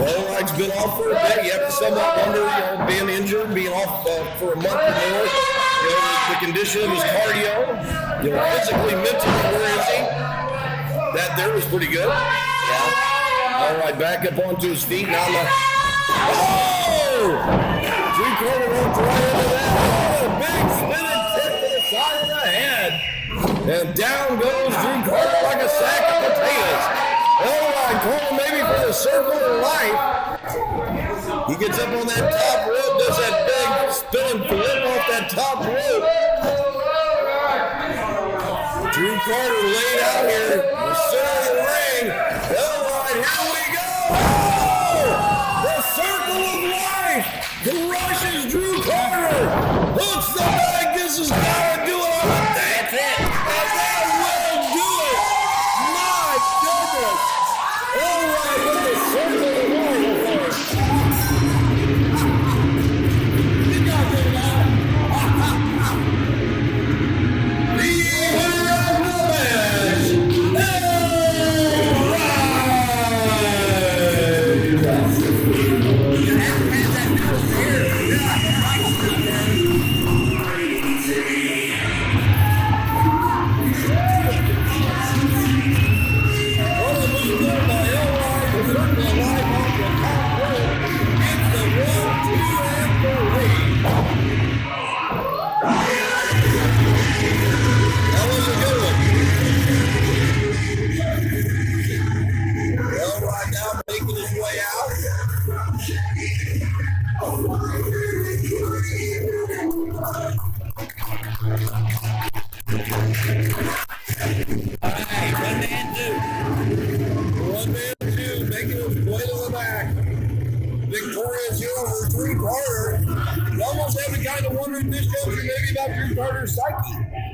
Elride's been off for a bit. You have to somewhat wonder, being injured, being off for a month or more. The condition of his cardio, physically, mentally, where is he? That there was pretty good. Yeah. All right, back up onto his feet. Now three-quarter rope right into that. Oh, a big spinning kick to the side of the head. And down goes Drew Carter like a sack of potatoes. Elride calling maybe for the circle of life. He gets up on that top rope, does that big spinning flip off that top rope. Drew Carter laid out here in the center of the ring. Elride, here we go. Oh! The circle of life crushes Drew Carter. Hooks the bag. This is gotta do it on the thing. That's it. And that will do it. My goodness. Elride with the circle of life.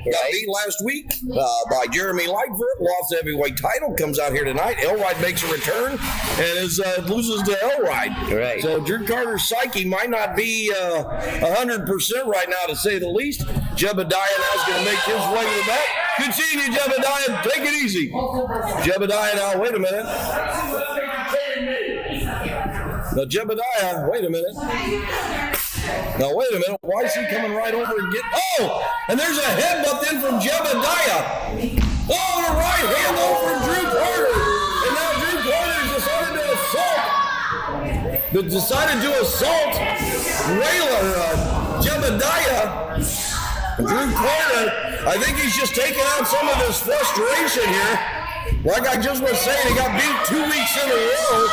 Got beat last week by Jeremy Lightfoot. Lost the heavyweight title. Comes out here tonight. Elride makes a return and loses to Elride. Right. So Drew Carter's psyche might not be 100% right now, to say the least. Jebediah now is going to make his way to the back. Good seeing you, Jebediah. Take it easy. Jebediah now, wait a minute. Now, Jebediah, wait a minute. Now, wait a minute. Why is he coming right over and get... Oh! And there's a headbutt then from Jebediah. Oh, the right hand though from Drew Carter. And now Drew Carter decided to assault Jebediah. Drew Carter, I think he's just taking out some of his frustration here. Like I just was saying, he got beat 2 weeks in a row.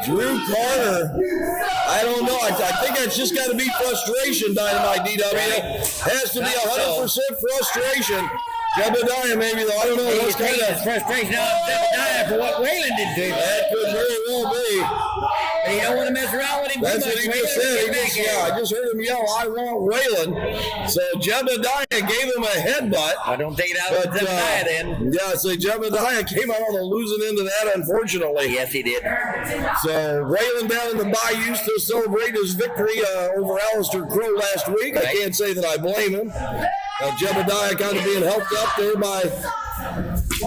Drew Carter, I don't know. I think it's just got to be frustration, Dynamite DW. It has to be 100% frustration. Jebediah, maybe, though. I don't know. He's taking his frustration out of Jebediah for what Waylon did to him. That could very well be. And you don't want to mess around with him. That's what he just said. I just heard him yell, "I want Waylon." So Jebediah gave him a headbutt. I don't take it out of Jebediah then. Yeah, so Jebediah came out on the losing end of that, unfortunately. Yes, he did. So Waylon down in the Bayou still celebrating his victory over Alistair Crow last week. I can't say that I blame him. Jebediah kind of being helped up there by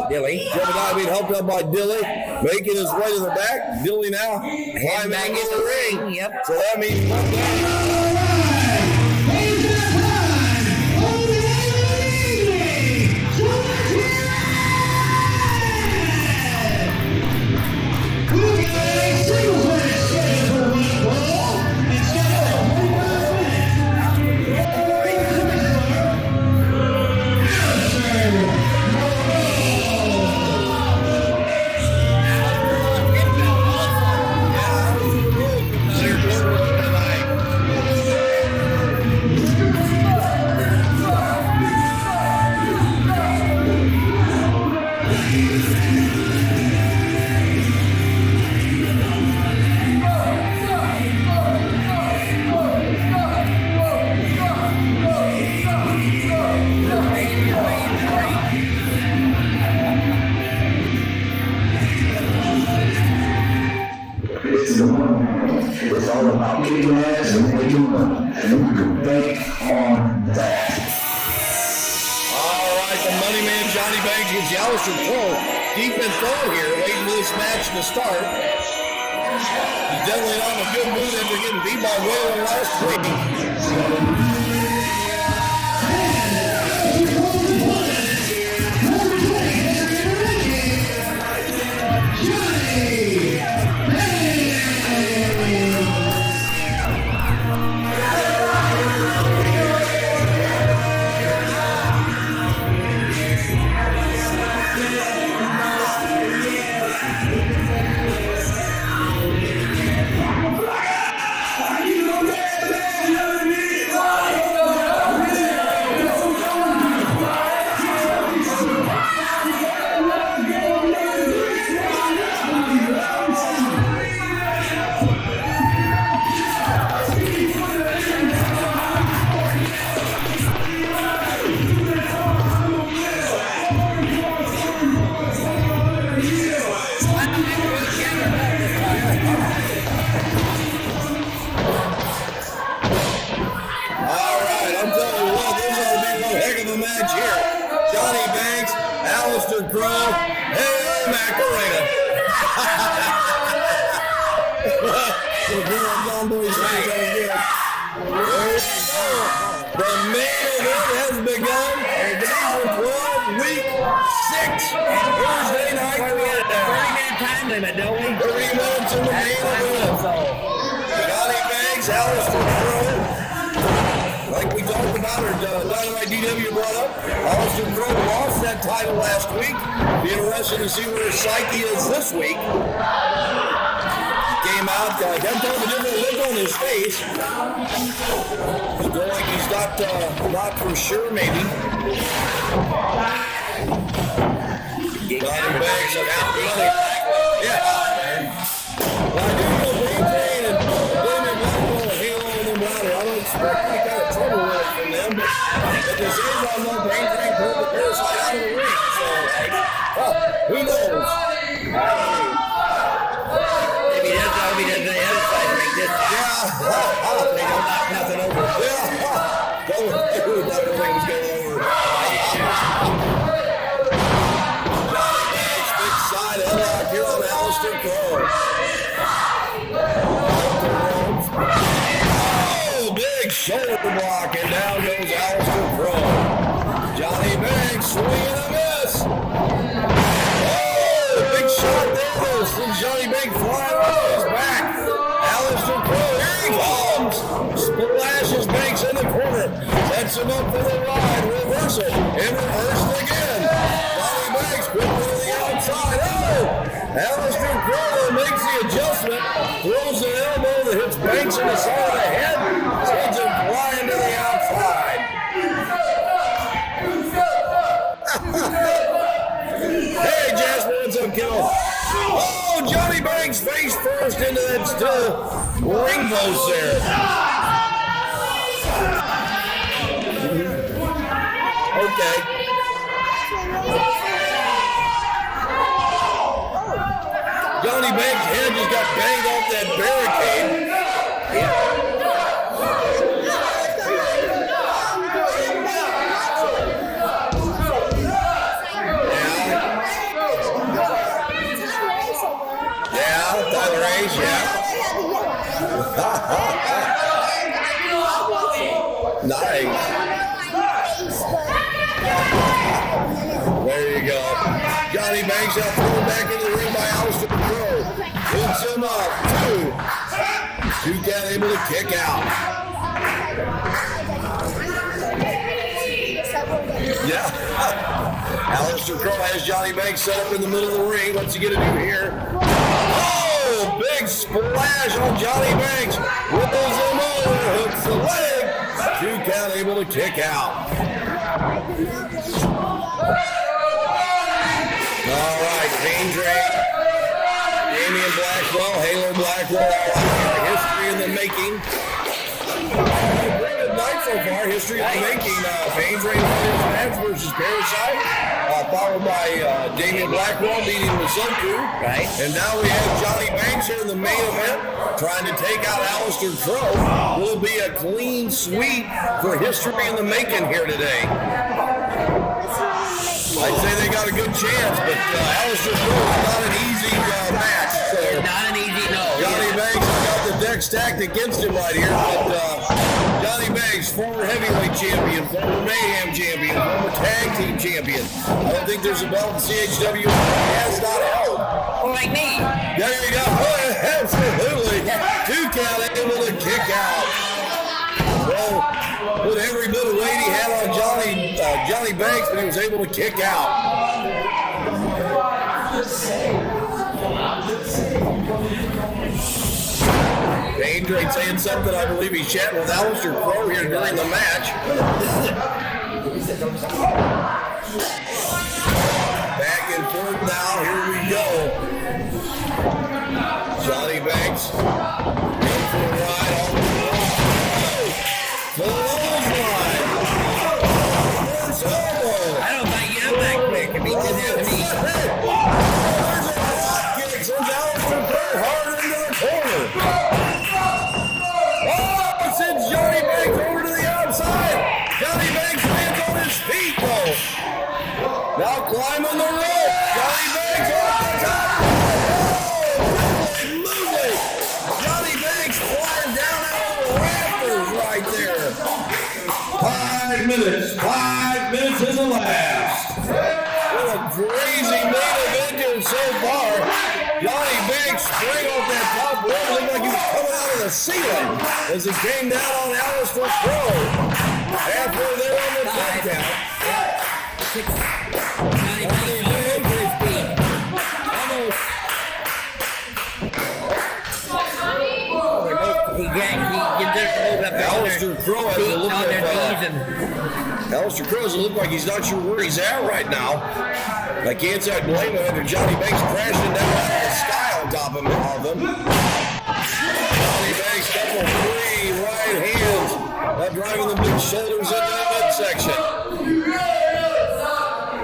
Dilly. Jebediah being helped up by Dilly, making his way to the back. Dilly now Head back in the ring. Yep. So that means It's all about kicking ass and making money. And you can bank on that. all right, the money man Johnny Banks against Alistair Crow. deep in thought here, waiting for this match to start. He's definitely on a good mood after getting beat by Whalen last week. To see where his psyche is this week. Came out, got a different look on his face. He's going like he's not for sure, maybe. Johnny Banks out running. Yeah. Well, I do know Brain and Damon Blackwell and Halo and them louder. I don't expect any kind of trouble with it from them, but at the same time, no Brain pulled the Parasite out of the ring. So, who knows? Maybe that's how he does the other side ring this time. Yeah. They don't knock nothing over. Yeah. Nothing was going over. Johnny Banks, big side headlock here on Aleister Crowe. Oh, big shoulder block, and down goes Aleister Crowe. Johnny Banks swinging a miss. Big shot there, though. Sends Johnny Banks flying off his back. Aleister Crowe, here he comes. Splashes Banks in the corner. Sets him up for the ride. Reversal. And reversed again. Johnny Banks quickly to the outside. Oh! Aleister Crowe makes the adjustment. Throws an elbow that hits Banks in the side of the head. Sends him flying to the outside. Hey, Jasper, what's up, kiddo? Oh, Johnny Banks face first into that ring post there. Okay. Johnny Banks' head just got banged off that barricade. Nice. There you go. Johnny Banks out thrown back into the ring by Aleister Crowe. Hits him up. Two count able to kick out. Yeah. Aleister Crowe has Johnny Banks set up in the middle of the ring. What's he going to do here? Oh, big splash on Johnny Banks. Whipples him over, hooks the leg. Two count able to kick out. All right, Pain Drain. Damian Blackwell, Halo Blackwell. History in the making. Good night so far. History in the making. Pain Drain match versus Parasite. Followed by Damian Blackwell beating Manson. Right. And now we have Johnny Banks here in the main event trying to take out Aleister Crowe. Will be a clean sweep for history in the making here today. I'd say they got a good chance, but Alistair Crow is not an easy match. So Not an easy no. Johnny Banks has got the deck stacked against him right here, but Johnny Banks, former heavyweight champion, former Mayhem champion, former tag team champion. I don't think there's a belt in CHW he has not held. Like me. There you go. Oh, absolutely. 2 count able to kick out. Well, with every bit of weight he had on Johnny Banks, but he was able to kick out. Andre saying something. I believe he's chatting with Alistair Crow here during the match. Back and forth now. Here we go. Johnny Banks in for a ride on the clothesline. I don't think you know that quick. If he didn't have any. Kicks and Alistair Crow hard into the corner. Oh, sends Johnny Banks over to the outside. Johnny Banks lands on his feet though. Now climbing the rope. Johnny Banks on the top. Absolutely. Johnny Banks flying down out of the rafters right there. 5 minutes. 5 minutes is elapsed. What a crazy main event here so far. Johnny Banks sprang off that top rope. Looked like he was coming out of the ceiling as he came down on Alistair Crow. Halfway there on the countdown. Johnny Banks on his feet. Almost. He gets their hold up Alistair Crow has to look on their knees and Alistair Crow doesn't look like he's not sure where he's at right now. I can't say I blame him after Johnny Banks crashing down out of the sky on top of them. Johnny Banks couple 3 right hands. Now driving the big shoulders into the midsection.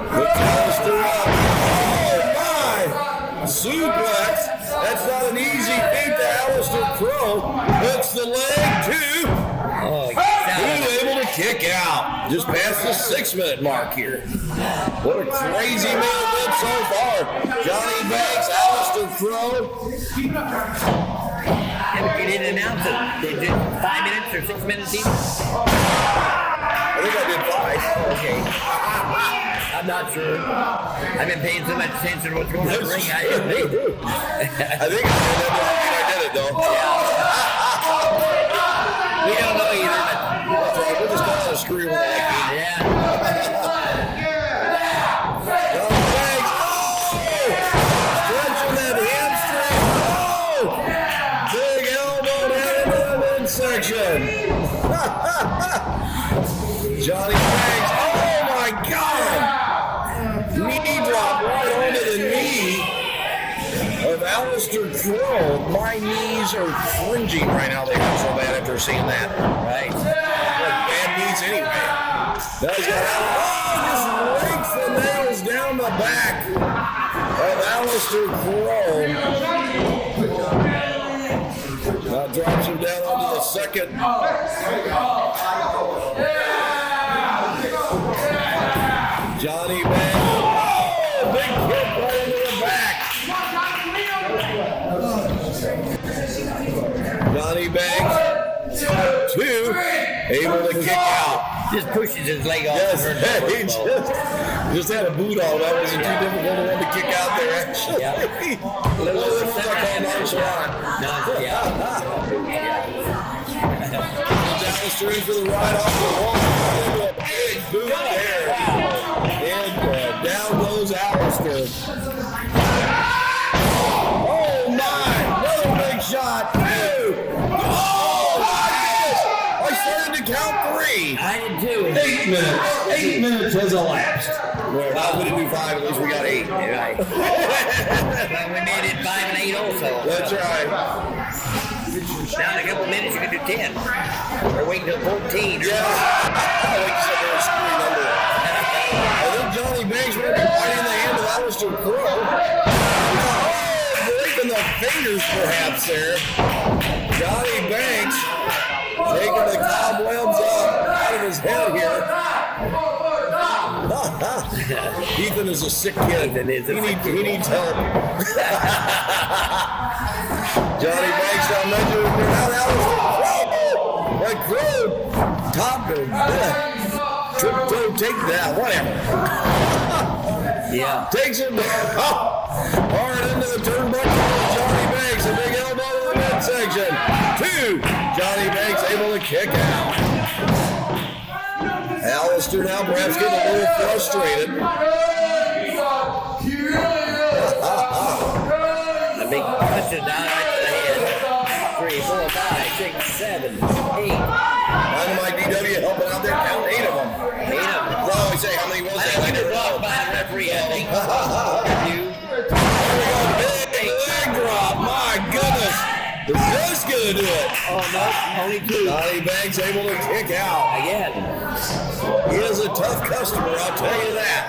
Puts Alistair up. Oh my! Suplex. That's not an easy feat to Alistair Crow. Puts the leg too. Who's able to kick out? Just past the 6-minute mark here. What a crazy main event so far. Johnny Banks, Alistair Crow. you didn't announce it. They did 5 minutes or 6 minutes each? I think I did 5. Okay. I'm not sure. I've been paying so much attention to what's going on in the ring. I didn't think. I think I did it though. We don't know either. That's right. We'll just call it a screw. Yeah. Stretching that hamstring. Big elbow down into the midsection. Johnny Banks. Oh my God. Knee drop right onto the knee of Alistair Crow. My knees are cringing right now. They hurt so bad after seeing that. Right. Bad knees anyway. Now he's got just rakes the nails down the back of Alistair Crow. Now drops him down onto the second. Johnny Banks. Oh, big kick right into the back. Johnny Banks, 2, able to kick out. Just pushes his leg off. Yes, he just had a boot on. That wasn't too difficult for him to kick out there, actually. Yeah. Alistair in for the ride off the wall. A big boot there. And down goes Alistair. Oh my! Another big shot. 2. Oh, I started to count 3. I did too. 8 minutes. 8 minutes has elapsed. Well, not going to do 5. At least we got 8. Right. But we made it 5 and 8 also. That's right. Now in a couple of minutes you can do 10. Or wait until 14. Yeah. I think you said there was a screwy number. I think Johnny Banks might be biting the hand of Alistair Crow. Breaking the fingers perhaps there. Johnny Banks taking the cobwebs out of his head here. Ethan is a sick kid. He needs help. Johnny Banks now measuring out Alistair. Like Crow. Top to triple toe take that. Whatever. Yeah. Takes him hard into the turnbuckle. Johnny Banks, a big elbow in the midsection. 2. Johnny Banks able to kick out. Alistair now perhaps getting a little frustrated. A big punch down right to the head. 3, 4, 5, 6, 7, 8. Dynamite DW helping out there, count 8 of them. 8 of them. Well, we say how many was I that? think we just walked by the referee, I think. Big leg drop, my goodness. Is this gonna do it? Oh no, only 2. Johnny Banks able to kick out. Again. He is a tough customer, I'll tell you that.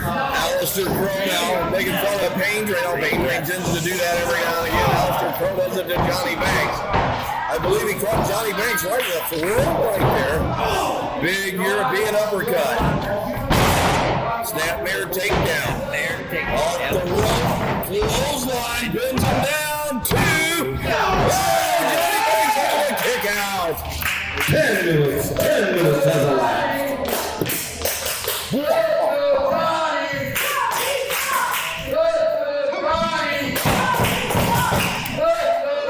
Alistair Crow now making fun of Pain Drain. Oh, Pain Drain tends to do that every now and again. Alistair Crow does it to Johnny Banks. I believe he caught Johnny Banks right in the throat right there. Big European uppercut. Snapmare takedown. Off the rope. Clothesline pins him down. 2. Oh, Johnny Banks able to kick out. 10 minutes has elapsed.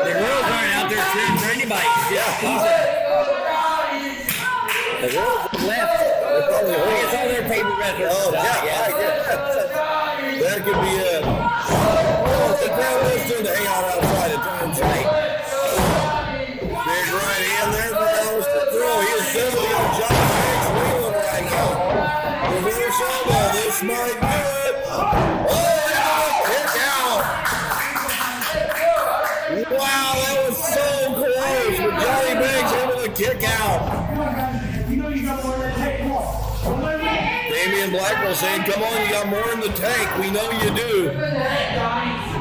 The girls aren't out there cheering for anybody. The girls left. It's all their paper wrestlers. Oh, yeah. That could be it. The crowd is trying to hang out outside at times. Right. Big right hand there for Alistair Crow. He is definitely on Johnny Banks wheeling right now. Reverse elbow. This might do it. Oh, kick out. Wow, that was so close. But Johnny Banks able to kick out. Damian Blackwell saying, come on, you got more in the tank. We know you do.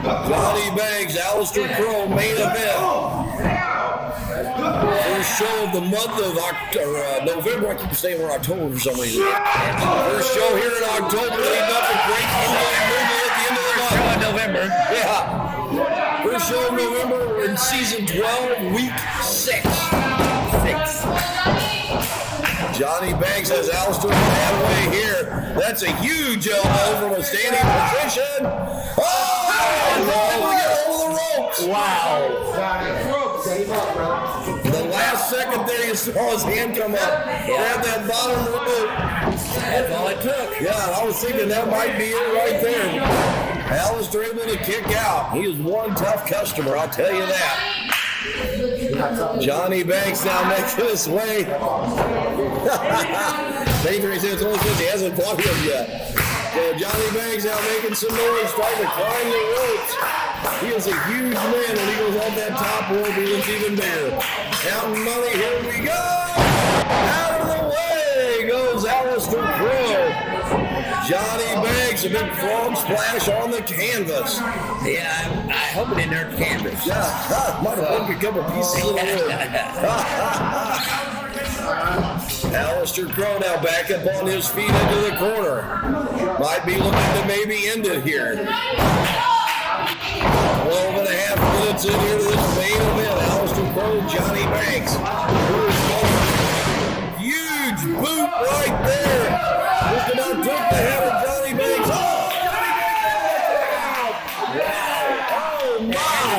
Johnny Banks, Alistair Crow, main event. First show of the month of November. I keep saying we're October for some reason. First show here in October, leading up to great movement at the end of the month. Show in November. Yeah. First show in November, we're in season 12, week 6. Johnny Banks has Alistair halfway here. That's a huge elbow from a standing position. Oh, we get over the ropes. Wow. The last second there, you saw his hand come up. Grab that bottom rope. That's all it took. Yeah, I was thinking that might be it right there. Alistair able to kick out. He is one tough customer, I'll tell you that. Johnny Banks now making his way. Danger says it's only because he hasn't fought him yet. So Johnny Banks now making some noise, trying to climb the ropes. He is a huge man. When he goes off that top rope, he looks even bigger. Counting money, here we go. Out of the way goes Alistair Crow. Johnny Banks, a big frog splash on the canvas. Yeah, I hope it didn't hurt the canvas. Yeah, might have broken a couple pieces of the wood. Alistair Crow now back up on his feet into the corner. Might be looking to maybe end it here. 12 and a half minutes in here to this main event. Alistair Crow, Johnny Banks. Huge boot right there. Just about took the head of Johnny Banks. Oh, Johnny Banks! Wow. Oh, my.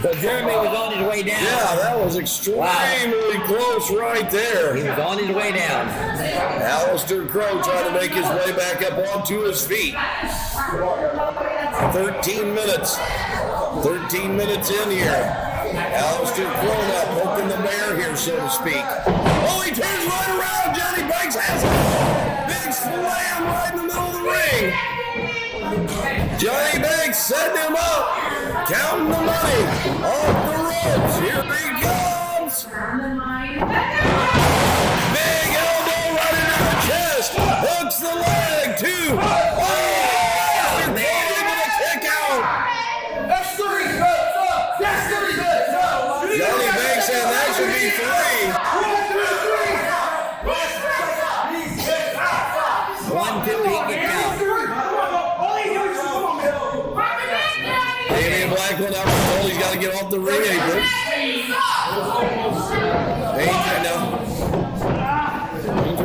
So Jeremy was on his way down. Yeah, that was extremely close right there. He was on his way down. Alistair Crow trying to make his way back up onto his feet. 13 minutes. 13 minutes in here. Alistair Crow now poking the bear here, so to speak. Oh, he turns right around. Johnny Banks has it. Big slam right in the middle of the ring. Johnny Banks setting him up. Counting the money. Off the ropes. Here he comes. Big elbow right into the chest. Hooks the leg, too. Oh, man. Able to kick out. Johnny Banks said that should be 3. Blackwell out the goal. He's got to get off the ring apron.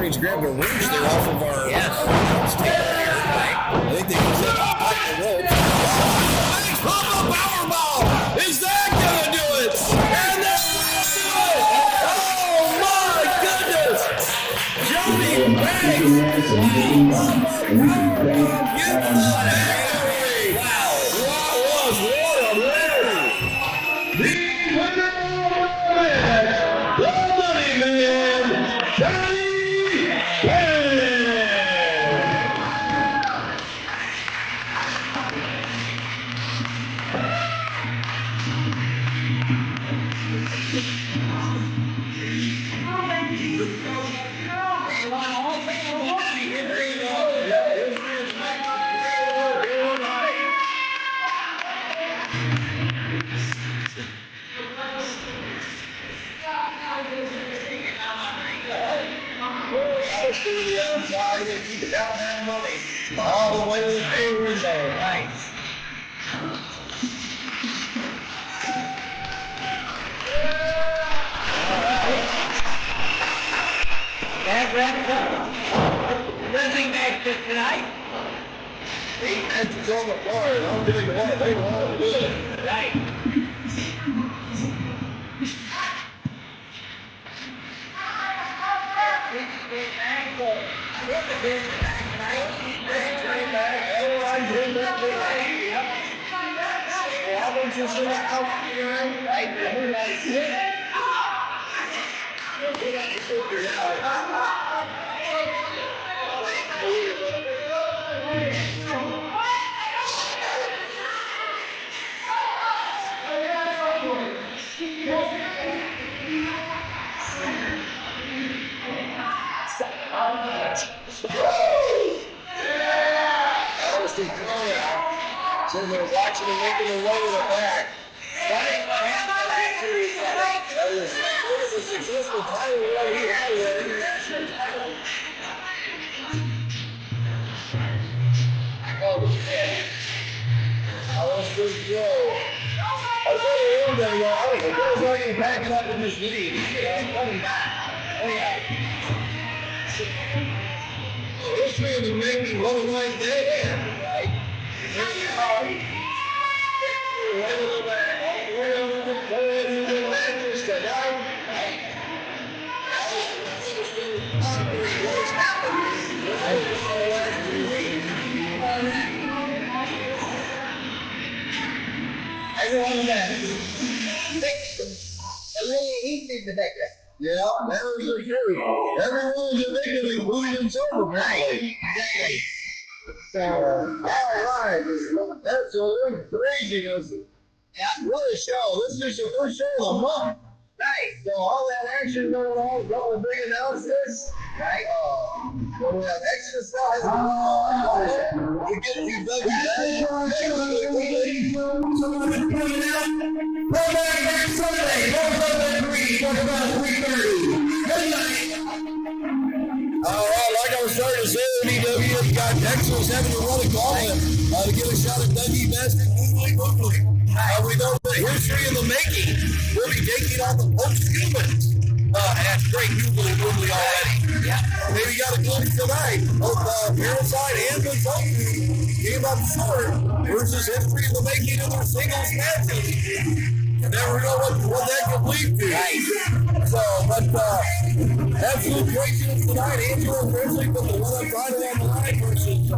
He's grabbed a wrench there off of our stick here. I think they can set up the rope. Powerball! Is that going to do it? And that's going to do it! Oh my goodness! Johnny Banks! Wow! What a winner! The winner of the Money Man, Johnny Banks! All the way to the fingers there. Nice. That wraps up wrestling match tonight. It's on the floor. I'm doing the one thing I want to do. Right. So they're watching and making their way to the back. That was a successful title run he had there. Oh, shit. Oh, that's good Joe. I thought it was there, y'all. I was already backing up in this lead. Coming back. Oh, yeah. History of the making, what a nice day. Everyone there. Really easy to make it. Yeah, that was the truth. Everyone's addicted, including himself, apparently. Exactly. So, alright. That's a little craziness. Yeah. What a show. This is your first show of the month. Nice. So all that action going on, couple of big announcements. Right. So we have extra stuff. We get you back. Someone's pointing out. Go back next Sunday. Go from 3. Go about 3:30. Good night. All right, like I was starting to say, DW has got Texas having to run a gauntlet to get a shot at Dougie Best and Googly Boogly. We know the history of the making. We'll be taking on the post-humans. That's great Googly Boogly already. Yeah. Maybe got a glimpse tonight of Parasite and Manson came up short versus history of the making of their singles matches. You never know what that could lead to. Right. So, but absolute craziness tonight. Angela Grizzly put the one-up title on the line versus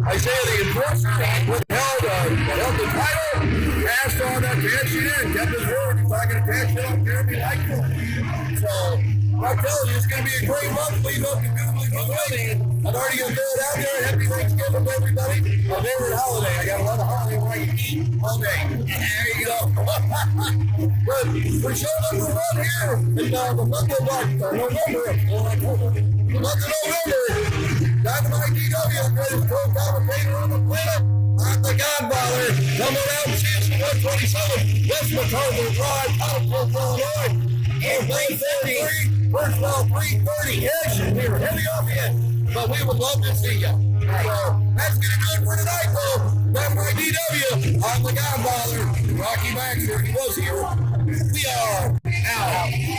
Isaiah the Enforcer. Withheld the title, passed on that cash in, kept his word. He's not going to cash it on Jeremy Lightfoot. So, I'm telling you, it's going to be a great month. Lead up to Googly Boogly. I'm already going to throw it out there. Happy Thanksgiving to everybody. My favorite holiday. I got a lot of holiday where I can eat all day. There you go. But we're showing up for fun here in the month of November. The month of November. Dynamite DW, the greatest co-commentator on the planet. I'm the Godfather. Coming out, Season 127. West McCarver Drive, Southfield, Illinois. And 3:30. First of all, 3:30-ish. We were heavy off in, but we would love to see you. So that's going to do it for tonight, though. Left by DW on the Godfather. Rocky Baxter, he was here. We are out.